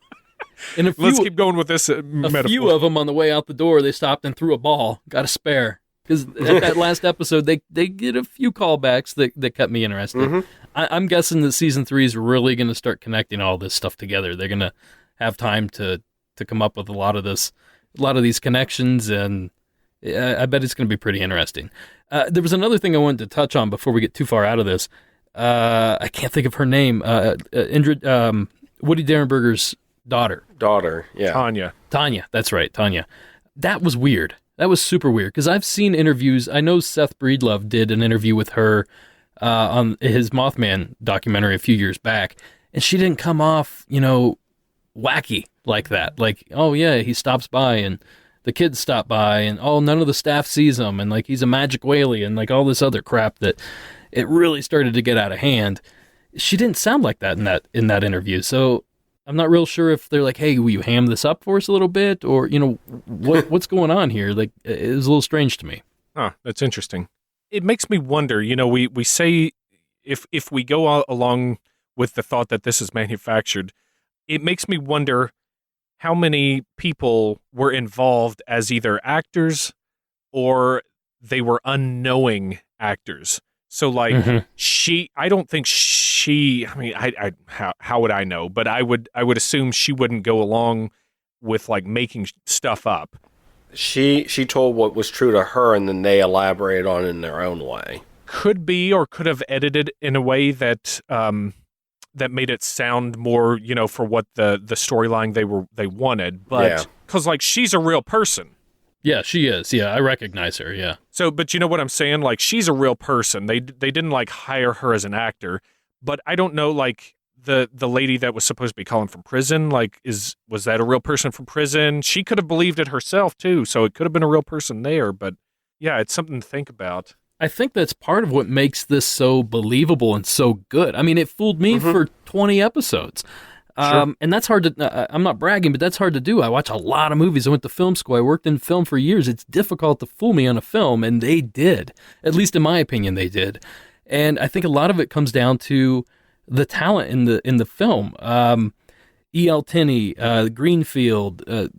And Let's keep going with this metaphor. A few of them on the way out the door, they stopped and threw a ball, got a spare. Because at that last episode, they get a few callbacks that kept me interested. I'm guessing that season 3 is really going to start connecting all this stuff together. They're going to have time to come up with a lot of these connections, and I bet it's going to be pretty interesting. There was another thing I wanted to touch on before we get too far out of this. I can't think of her name. Indrid, Woody Derenberger's daughter. Yeah. Tanya, that's right, Tanya. That was weird. That was super weird, because I've seen interviews. I know Seth Breedlove did an interview with her on his Mothman documentary a few years back, and she didn't come off, you know, wacky like that. Like, oh yeah, he stops by and the kids stop by, and none of the staff sees him, and like he's a magic whaley, and like all this other crap that it really started to get out of hand. She didn't sound like that in that interview, so I'm not real sure if they're like, hey, will you ham this up for us a little bit, or you know what's going on here? Like, it was a little strange to me. That's interesting. It makes me wonder. You know, we say if we go along with the thought that this is manufactured, it makes me wonder how many people were involved as either actors or they were unknowing actors. So like I don't think I mean, how would I know? But I would assume she wouldn't go along with like making stuff up. She told what was true to her, and then they elaborated on it in their own way. Could be, or could have edited in a way that that made it sound more, you know, for what the storyline they wanted. But because like she's a real person. Yeah, she is. Yeah, I recognize her. Yeah. So, but you know what I'm saying? Like, she's a real person. They didn't like hire her as an actor. But I don't know, like the lady that was supposed to be calling from prison. Like, was that a real person from prison? She could have believed it herself too. So it could have been a real person there. But yeah, it's something to think about. I think that's part of what makes this so believable and so good. I mean, it fooled me for 20 episodes. Sure. And that's hard to, I'm not bragging, but that's hard to do. I watch a lot of movies. I went to film school. I worked in film for years. It's difficult to fool me on a film, and they did. At least in my opinion, they did. And I think a lot of it comes down to the talent in the film. E.L. Tinney, Greenfield,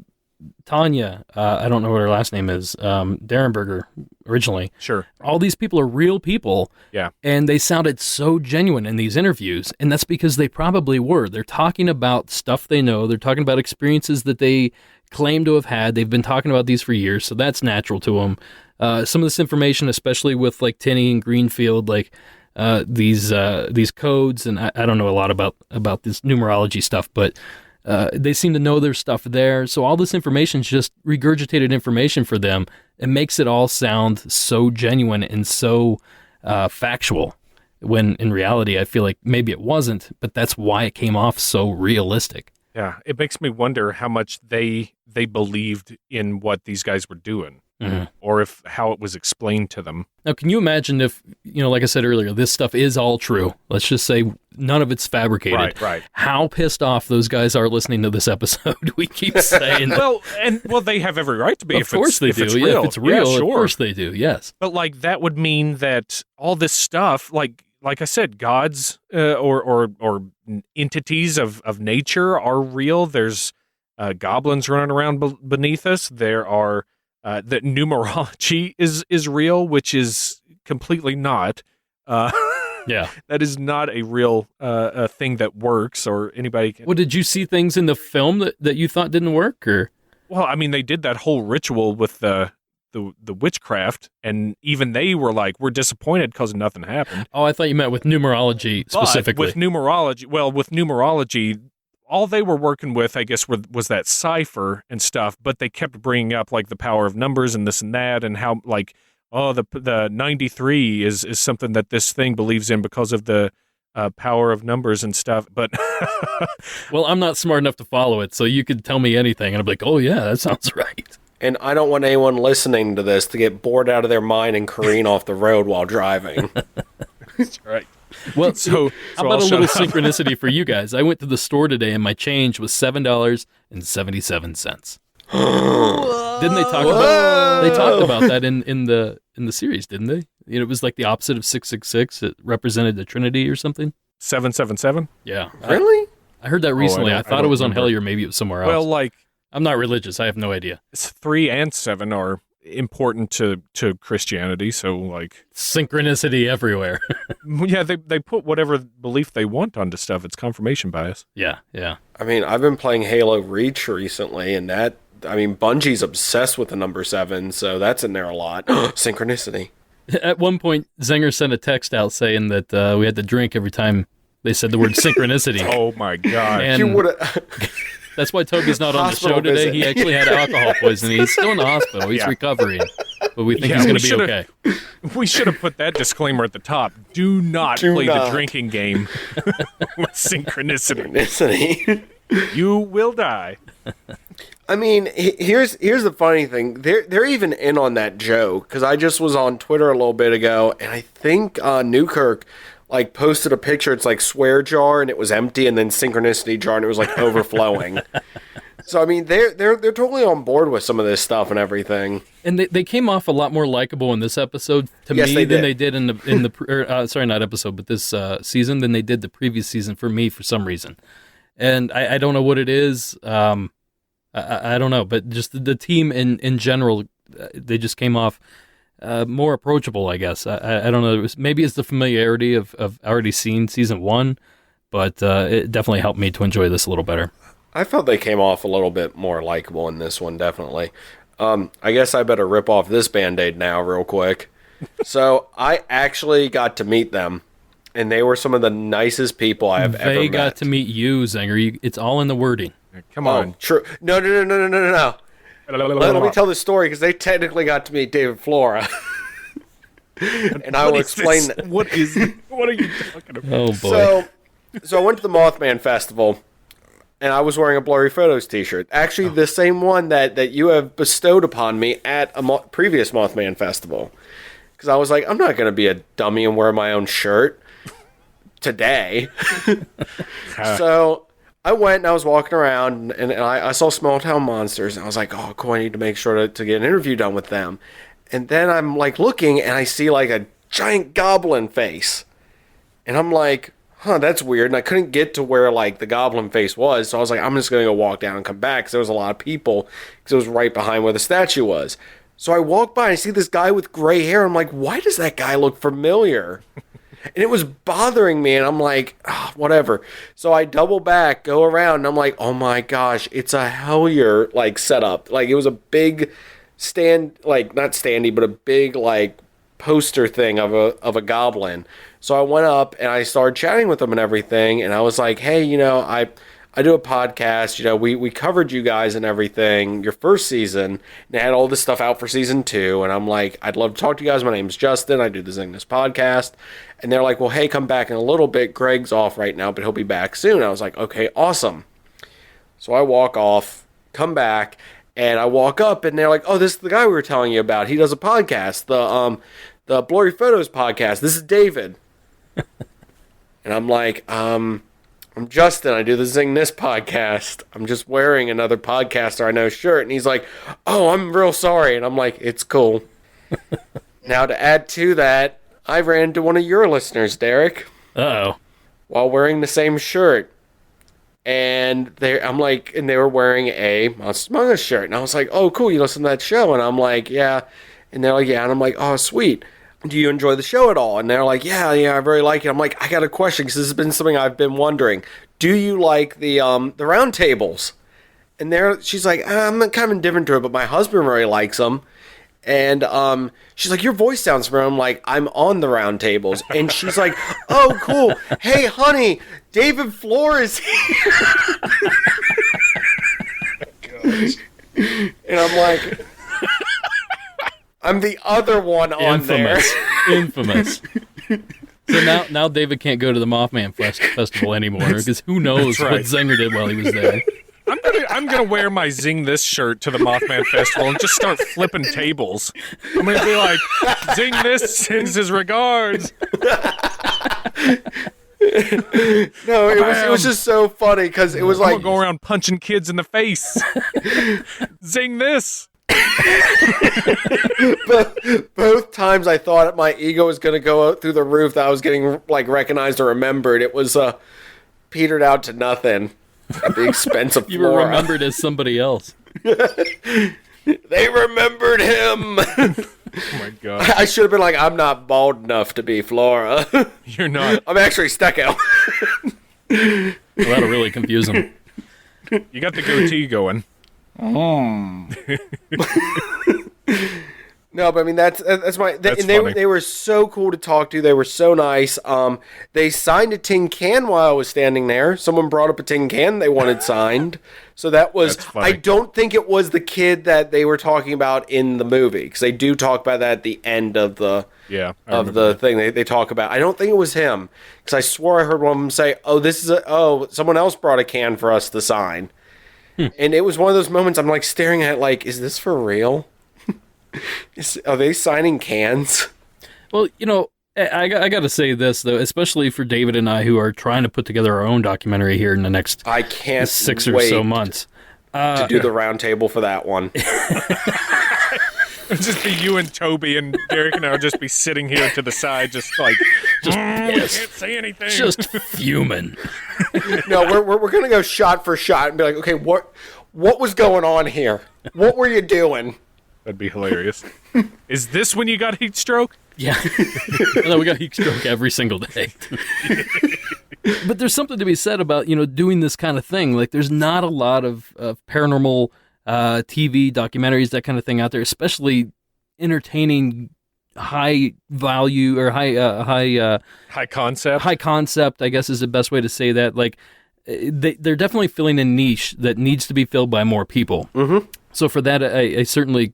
Tanya, I don't know what her last name is, Derenberger originally. Sure. All these people are real people. Yeah. And they sounded so genuine in these interviews. And that's because they probably were. They're talking about stuff they know. They're talking about experiences that they claim to have had. They've been talking about these for years, so that's natural to them. Some of this information, especially with like Tinney and Greenfield, like these codes, and I don't know a lot about this numerology stuff, but they seem to know their stuff there. So all this information is just regurgitated information for them. It makes it all sound so genuine and so factual, when in reality, I feel like maybe it wasn't, but that's why it came off so realistic. Yeah, it makes me wonder how much they believed in what these guys were doing, or how it was explained to them. Now, can you imagine if, like I said earlier, this stuff is all true? Let's just say none of it's fabricated. Right. How pissed off those guys are listening to this episode. We keep saying well, they have every right to be. Of course they do. It's real. If it's real, yeah, sure. Of course they do. Yes. But like that would mean that all this stuff, like I said, gods or entities of nature are real. There's goblins running around beneath us. There are that numerology is real, which is completely not. Yeah, that is not a real thing that works, or anybody can. Well, did you see things in the film that you thought didn't work, or? Well, I mean, they did that whole ritual with the witchcraft, and even they were like, we're disappointed because nothing happened. Oh, I thought you meant with numerology specifically. With numerology, all they were working with, I guess, was that cipher and stuff, but they kept bringing up like the power of numbers and this and that, and how like, the 93 is something that this thing believes in because of the power of numbers and stuff. But well, I'm not smart enough to follow it, so you could tell me anything, and I'm like, oh yeah, that sounds right. And I don't want anyone listening to this to get bored out of their mind and careen off the road while driving. That's right. Well, so how about a little synchronicity for you guys? I went to the store today, and my change was $7.77. Didn't they talk about? They talked about that in the series, didn't they? It was like the opposite of 666. It represented the Trinity or something. 777. Yeah, really? I heard that recently. I thought it was remember. on Hellier. Maybe it was somewhere else. Well, like I'm not religious. I have no idea. 3 and 7 are important to Christianity, so like synchronicity everywhere. Yeah, they put whatever belief they want onto stuff. It's confirmation bias. Yeah. I mean, I've been playing Halo Reach recently, and Bungie's obsessed with the number 7, so that's in there a lot. Synchronicity. At one point, Zenger sent a text out saying that we had to drink every time they said the word synchronicity. Oh my god! And you would have. That's why Toby's not on the show today. Visit. He actually had alcohol poisoning. He's still in the hospital. He's recovering. But we think he's going to be okay. We should have put that disclaimer at the top. Do not play the drinking game with synchronicity. You will die. I mean, here's the funny thing. They're even in on that joke, because I just was on Twitter a little bit ago, and I think Newkirk like posted a picture. It's like swear jar, and it was empty, and then synchronicity jar, and it was like overflowing. So I mean, they're totally on board with some of this stuff and everything. And they came off a lot more likable in this episode to me than they did in the sorry, not episode, but this season than they did the previous season for me for some reason. And I don't know what it is. I don't know, but just the team in general, they just came off more approachable, I guess. I don't know. Maybe it's the familiarity of already seen season 1, but it definitely helped me to enjoy this a little better. I felt they came off a little bit more likable in this one, definitely. I guess I better rip off this Band-Aid now real quick. So I actually got to meet them, and they were some of the nicest people I have ever met. They got to meet you, Zenger. It's all in the wording. Come on. True. No. Let me tell this story, because they technically got to meet David Flora. And I will explain that. What are you talking about? Oh, boy. So I went to the Mothman Festival, and I was wearing a Blurry Photos t-shirt. Actually, the same one that you have bestowed upon me at a previous Mothman Festival. Because I was like, I'm not going to be a dummy and wear my own shirt today. So I went and I was walking around, and I saw Small Town Monsters, and I was like, oh, cool, I need to make sure to get an interview done with them. And then I'm like looking, and I see like a giant goblin face. And I'm like, that's weird. And I couldn't get to where like the goblin face was, so I was like, I'm just going to go walk down and come back, because there was a lot of people, because it was right behind where the statue was. So I walk by and I see this guy with gray hair. I'm like, why does that guy look familiar? And it was bothering me, and I'm like, whatever. So I double back, go around, and I'm like, oh my gosh, it's a Hellier, like, setup. Like, it was a big stand, like, not standy, but a big, like, poster thing of a goblin. So I went up, and I started chatting with them and everything, and I was like, hey, I do a podcast, we covered you guys and everything, your first season, and they had all this stuff out for season 2, and I'm like, I'd love to talk to you guys, my name's Justin, I do the Zing This podcast, and they're like, well, hey, come back in a little bit, Greg's off right now, but he'll be back soon. I was like, okay, awesome. So I walk off, come back, and I walk up, and they're like, oh, this is the guy we were telling you about, he does a podcast, the Blurry Photos podcast, this is David. And I'm like, I'm Justin. I do the Zing This podcast. I'm just wearing another podcaster I know shirt. And he's like, oh, I'm real sorry. And I'm like, it's cool. Now, to add to that, I ran into one of your listeners, Derek. Uh-oh. While wearing the same shirt. And they were wearing a Monsters Among Us shirt. And I was like, oh, cool. You listen to that show? And I'm like, yeah. And they're like, yeah. And I'm like, oh, sweet. Do you enjoy the show at all? And they're like, yeah, I really like it. I'm like, I got a question because this has been something I've been wondering. Do you like the roundtables? And she's like, I'm kind of indifferent to it, but my husband really likes them. And she's like, your voice sounds familiar. I'm like, I'm on the roundtables. And she's like, oh, cool. Hey, honey, David Floor is here. Gosh. And I'm like... I'm the other one on there. Infamous. So now David can't go to the Mothman Festival anymore because who knows what Zinger did while he was there. I'm gonna wear my Zing This shirt to the Mothman Festival and just start flipping tables. I'm gonna be like, Zing This sends his regards. No, it was just so funny because it was I'm like gonna go around punching kids in the face. Zing This. Both times I thought my ego was going to go out through the roof, that I was getting like recognized or remembered. It was petered out to nothing at the expense of You Flora. were remembered as somebody else. They remembered him. Oh my god! I should have been like, I'm not bald enough to be Flora. You're not. I'm actually Stecco. Well, that'll really confuse him. You got the goatee going. No, but I mean that's my. They were so cool to talk to. They were so nice. They signed a tin can while I was standing there. Someone brought up a tin can they wanted signed. So that was. I don't think it was the kid that they were talking about in the movie because they do talk about that at the end of the thing. They talk about. I don't think it was him because I swore I heard one of them say, "Oh, someone else brought a can for us to sign." And it was one of those moments I'm like staring at like, is this for real? Are they signing cans? Well, I got to say this, though, especially for David and I who are trying to put together our own documentary here in the next 6 or so months. To do the roundtable for that one. It'll just be you and Toby, and Derek and I will just be sitting here to the side, just like, we can't say anything. Just fuming. No, we're gonna go shot for shot and be like, okay, what was going on here? What were you doing? That'd be hilarious. Is this when you got heat stroke? Yeah. No, we got heat stroke every single day. But there's something to be said about, doing this kind of thing. Like, there's not a lot of paranormal TV documentaries, that kind of thing out there, especially entertaining, high value or high concept, I guess is the best way to say that. Like, they're definitely filling a niche that needs to be filled by more people. Mm-hmm. So for that, I certainly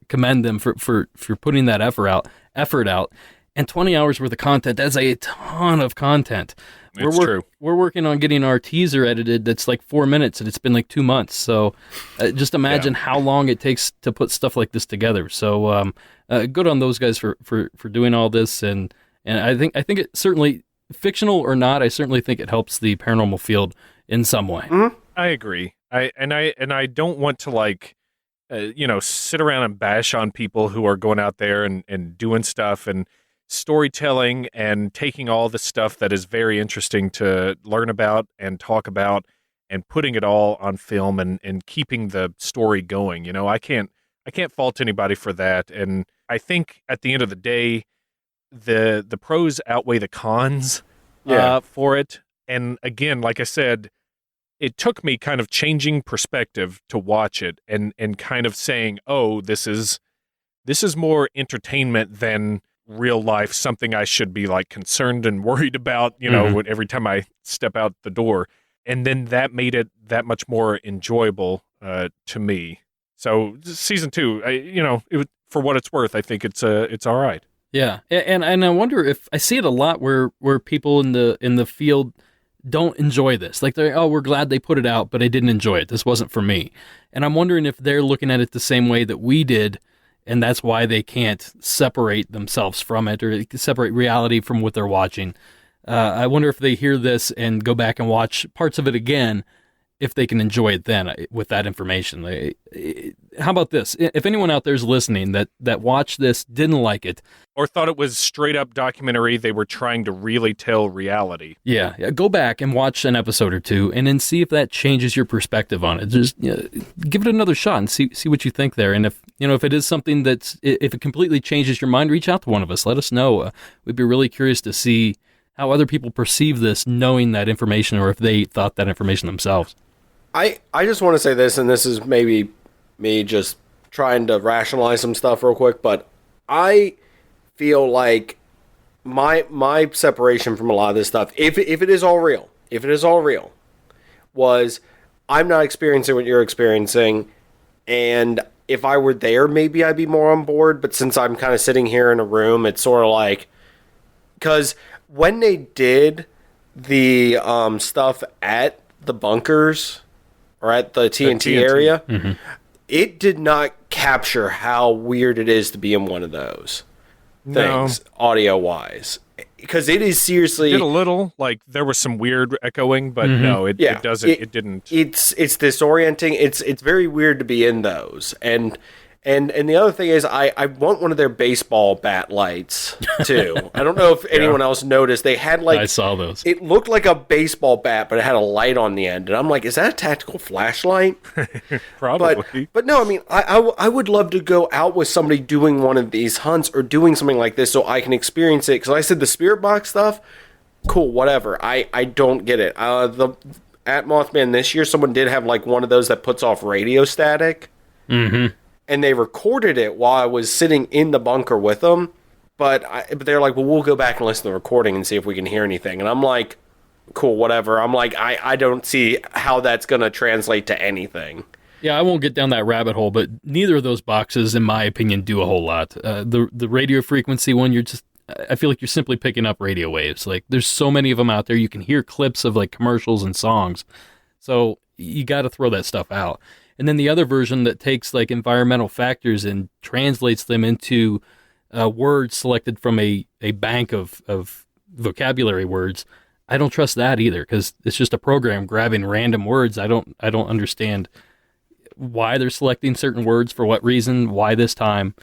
commend them for putting that effort out. And 20 hours worth of content, that's a ton of content. It's true. We're working on getting our teaser edited that's like 4 minutes, and it's been like 2 months. So just imagine how long it takes to put stuff like this together. So good on those guys for doing all this. And I think it certainly, fictional or not, I certainly think it helps the paranormal field in some way. Mm-hmm. I agree. I don't want to sit around and bash on people who are going out there and doing stuff and storytelling and taking all the stuff that is very interesting to learn about and talk about and putting it all on film and keeping the story going. I can't fault anybody for that. And I think at the end of the day, the pros outweigh the cons for it. And again, like I said, it took me kind of changing perspective to watch it and kind of saying, oh, this is more entertainment than real life, something I should be like concerned and worried about, every time I step out the door. And then that made it that much more enjoyable to me. So season 2, for what it's worth, I think it's all right. Yeah, and I wonder if I see it a lot where people in the field don't enjoy this. Like we're glad they put it out, but I didn't enjoy it. This wasn't for me. And I'm wondering if they're looking at it the same way that we did, and that's why they can't separate themselves from it or separate reality from what they're watching. I wonder if they hear this and go back and watch parts of it again, if they can enjoy it then with that information. How about this? If anyone out there is listening that watched this, didn't like it, or thought it was straight up documentary, they were trying to really tell reality. Yeah, go back and watch an episode or two and then see if that changes your perspective on it. Just give it another shot and see what you think there. And if it is something if it completely changes your mind, reach out to one of us. Let us know. We'd be really curious to see how other people perceive this, knowing that information, or if they thought that information themselves. I just want to say this, and this is maybe me just trying to rationalize some stuff real quick, but I feel like my separation from a lot of this stuff, if it is all real, was I'm not experiencing what you're experiencing, and if I were there, maybe I'd be more on board, but since I'm kind of sitting here in a room, it's sort of like, because when they did the stuff at the bunkers, or at the TNT area, mm-hmm. It did not capture how weird it is to be in one of those things, audio-wise. Because it is seriously... It did a little, like, there was some weird echoing, but mm-hmm. no, it doesn't, it didn't. It's disorienting. It's very weird to be in those. And the other thing is, I want one of their baseball bat lights, too. I don't know if anyone else noticed. They had, like... I saw those. It looked like a baseball bat, but it had a light on the end. And I'm like, is that a tactical flashlight? Probably. But no, I mean, I would love to go out with somebody doing one of these hunts or doing something like this so I can experience it. Because like I said, the spirit box stuff, cool, whatever. I don't get it. At Mothman this year, someone did have, like, one of those that puts off radio static. Mm-hmm. And they recorded it while I was sitting in the bunker with them. But they're like, well, we'll go back and listen to the recording and see if we can hear anything. And I'm like, cool, whatever. I'm like, I don't see how that's going to translate to anything. Yeah, I won't get down that rabbit hole, but neither of those boxes, in my opinion, do a whole lot. The radio frequency one, I feel like you're simply picking up radio waves. Like, there's so many of them out there. You can hear clips of, like, commercials and songs. So you got to throw that stuff out. And then the other version that takes, like, environmental factors and translates them into words selected from a bank of vocabulary words, I don't trust that either, because it's just a program grabbing random words. I don't understand why they're selecting certain words, for what reason, why this time.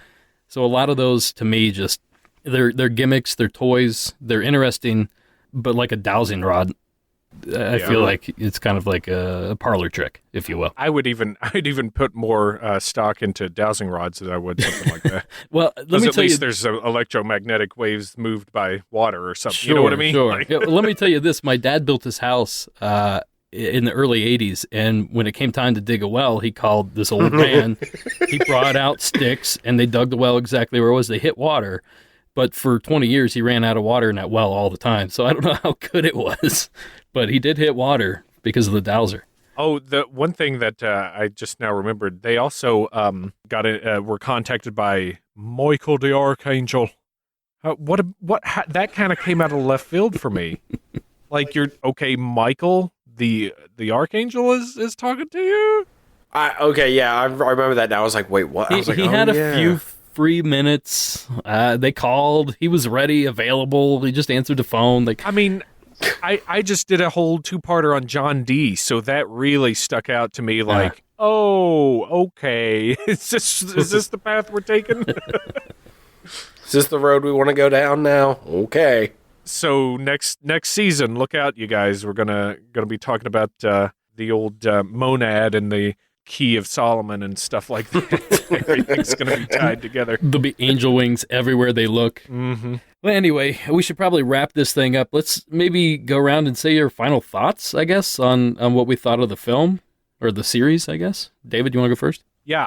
So a lot of those, to me, just they're gimmicks, they're toys, they're interesting, but like a dowsing rod. I feel like it's kind of like a parlor trick, if you will. I'd even put more stock into dowsing rods than I would something like that. Well, let me at tell least you, there's electromagnetic waves moved by water or something. Sure, you know what I mean? Sure. Like... Yeah, let me tell you this. My dad built his house in the early 80s, and when it came time to dig a well, he called this old man. He brought out sticks, and they dug the well exactly where it was. They hit water. But for 20 years, he ran out of water in that well all the time. So I don't know how good it was, but he did hit water because of the dowser. Oh, the one thing that I just now remembered, they also were contacted by Michael the Archangel. That kind of came out of left field for me. Like, Michael the Archangel is talking to you? I remember that now. I was like, wait, what? I was like, he had a few free minutes. They called. He was ready, available. He just answered the phone. Like, I mean, I just did a whole 2-parter on John D, so that really stuck out to me. Like, oh, okay, is this the path we're taking? Is this the road we want to go down now? Okay. So next season, look out, you guys. We're gonna be talking about the old monad and the Key of Solomon and stuff like that. Everything's going to be tied together. There'll be angel wings everywhere they look. Mm-hmm. Well, anyway, we should probably wrap this thing up. Let's maybe go around and say your final thoughts, I guess, on what we thought of the film or the series, I guess. David, you want to go first? Yeah,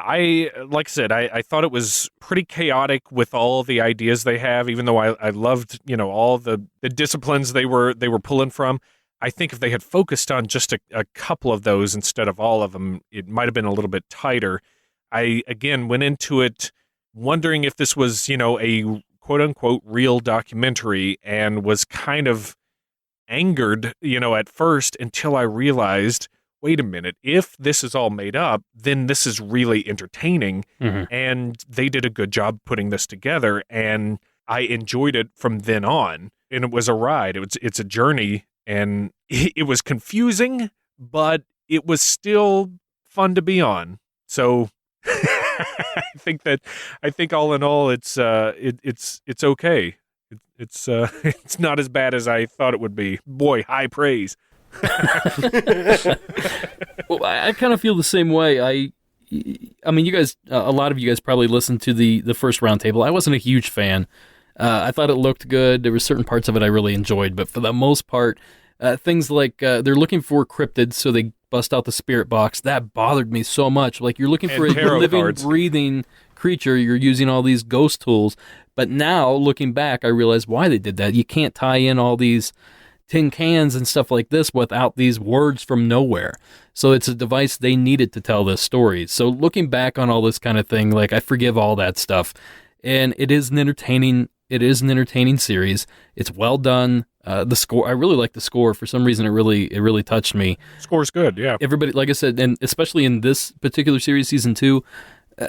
like I said, I thought it was pretty chaotic with all the ideas they have, even though I loved, all the disciplines they were pulling from. I think if they had focused on just a couple of those instead of all of them, it might have been a little bit tighter. I, again, went into it wondering if this was, a quote-unquote real documentary, and was kind of angered, at first, until I realized, wait a minute, if this is all made up, then this is really entertaining, and they did a good job putting this together, and I enjoyed it from then on, and it was a ride. It's a journey, and it was confusing, but it was still fun to be on. So I think all in all, it's okay. It's not as bad as I thought it would be. Boy, high praise. Well, I kind of feel the same way. I mean, you guys, a lot of you guys probably listened to the first Roundtable. I wasn't a huge fan. I thought it looked good. There were certain parts of it I really enjoyed, but for the most part, things like they're looking for cryptids, so they bust out the spirit box. That bothered me so much. Like, you're looking for a living, breathing creature. You're using all these ghost tools. But now, looking back, I realize why they did that. You can't tie in all these tin cans and stuff like this without these words from nowhere. So it's a device they needed to tell this story. So looking back on all this kind of thing, like, I forgive all that stuff. And it is an entertaining series. It's well done. The score, I really like the score. For some reason, it really touched me. Score's good, yeah. Everybody, like I said, and especially in this particular series, season 2,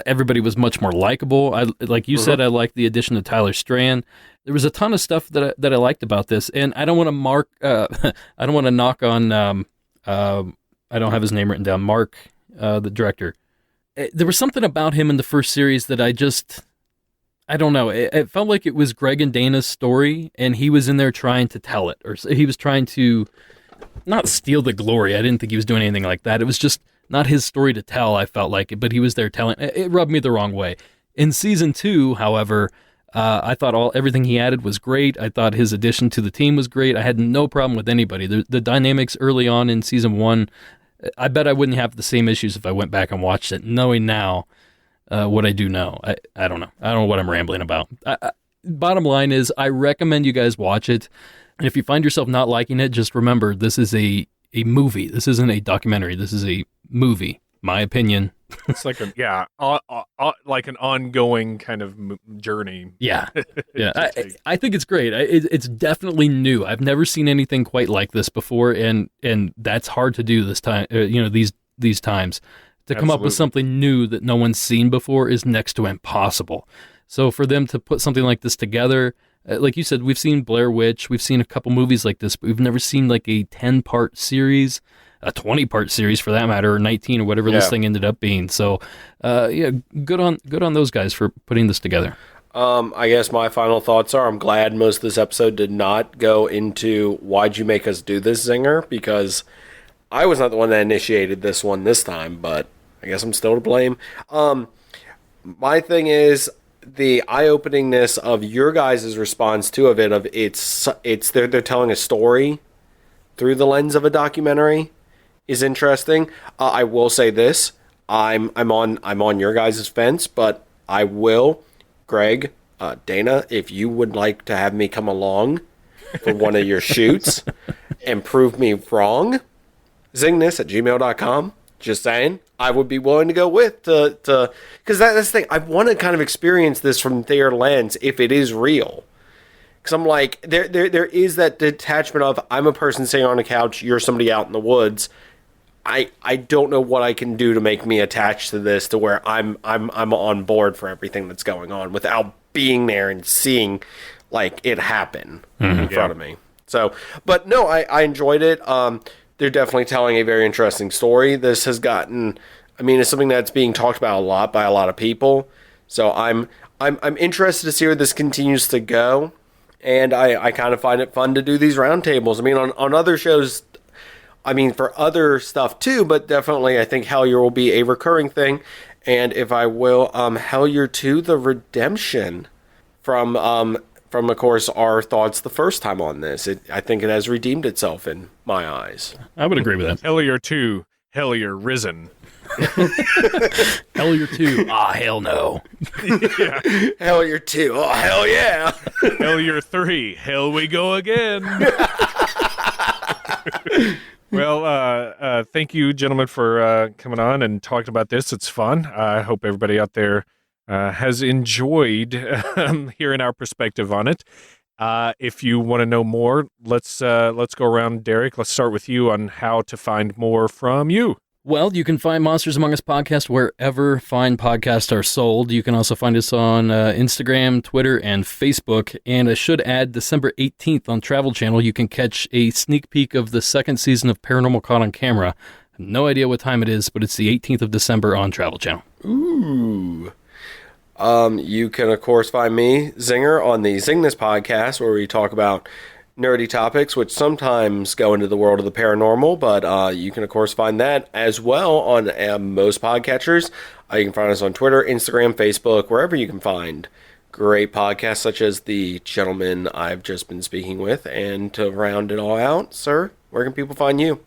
everybody was much more likable. Like you said, I liked the addition of Tyler Strand. There was a ton of stuff that I liked about this, and I don't want to I don't want to knock on. I don't have his name written down. Mark, the director. There was something about him in the first series that I don't know. It felt like it was Greg and Dana's story, and he was in there trying to tell it, or he was trying to not steal the glory. I didn't think he was doing anything like that. It was just not his story to tell, I felt like, but he was there telling. It rubbed me the wrong way. In season 2, however, I thought everything he added was great. I thought his addition to the team was great. I had no problem with anybody. The dynamics early on in season 1, I bet I wouldn't have the same issues if I went back and watched it, knowing now what I do know. I don't know. I don't know what I'm rambling about. Bottom line is, I recommend you guys watch it. And if you find yourself not liking it, just remember, this is a movie. This isn't a documentary. This is a movie. My opinion. It's like like an ongoing kind of journey. Yeah. I think it's great. It's definitely new. I've never seen anything quite like this before, and that's hard to do this time. These times to come up with something new that no one's seen before is next to impossible. So for them to put something like this together, like you said, we've seen Blair Witch, we've seen a couple movies like this, but we've never seen like a 10-part series, a 20-part series for that matter, or 19 or whatever this thing ended up being. So, good on those guys for putting this together. I guess my final thoughts are, I'm glad most of this episode did not go into why'd you make us do this, Zinger, because I was not the one that initiated this one this time, but I guess I'm still to blame. My thing is the eye-openingness of your guys' response to it, of they're telling a story through the lens of a documentary, is interesting. I will say this: I'm on your guys' fence, but I will, Greg, Dana, if you would like to have me come along for one of your shoots and prove me wrong, zingness@gmail.com. Just saying, I would be willing to go with because that's the thing. I want to kind of experience this from their lens if it is real. Because I'm like, there is that detachment of, I'm a person sitting on a couch, you're somebody out in the woods. I don't know what I can do to make me attached to this, to where I'm on board for everything that's going on without being there and seeing like it happen in front of me. So, but no, I enjoyed it. They're definitely telling a very interesting story. This has gotten, it's something that's being talked about a lot by a lot of people. So I'm interested to see where this continues to go. And I kind of find it fun to do these roundtables. On other shows, for other stuff too, but definitely I think Hellier will be a recurring thing. And if I will, Hellier 2, The Redemption from from, of course, our thoughts the first time on this. I think it has redeemed itself in my eyes. I would agree with that. Hellier 2, Hellier Risen. Hellier 2. Ah, hell no. Yeah. Hellier 2. Oh, hell yeah. Hellier 3, hell we go again. Well, thank you, gentlemen, for coming on and talking about this. It's fun. I hope everybody out there has enjoyed hearing our perspective on it. If you want to know more, let's go around. Derek, let's start with you on how to find more from you. Well, you can find Monsters Among Us podcast wherever fine podcasts are sold. You can also find us on Instagram, Twitter, and Facebook. And I should add, December 18th on Travel Channel, you can catch a sneak peek of the second season of Paranormal Caught on Camera. No idea what time it is, but it's the 18th of December on Travel Channel. Ooh. You can, of course, find me, Zinger, on the Zing This podcast, where we talk about nerdy topics, which sometimes go into the world of the paranormal, but you can, of course, find that as well on most podcatchers. You can find us on Twitter, Instagram, Facebook, wherever you can find great podcasts, such as the gentleman I've just been speaking with. And to round it all out, sir, where can people find you?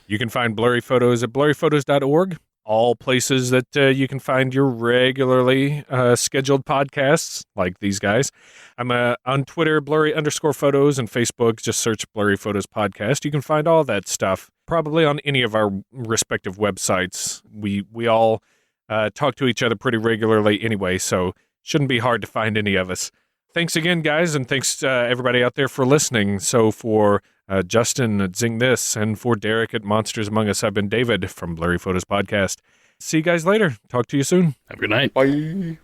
You can find Blurry Photos at blurryphotos.org. All places that you can find your regularly scheduled podcasts, like these guys. I'm on Twitter, blurry_photos, and Facebook, just search Blurry Photos Podcast. You can find all that stuff probably on any of our respective websites. We all talk to each other pretty regularly anyway, so shouldn't be hard to find any of us. Thanks again, guys, and thanks to everybody out there for listening. So for Justin at Zing This, and for Derek at Monsters Among Us, I've been David from Blurry Photos Podcast. See you guys later. Talk to you soon. Have a good night. Bye.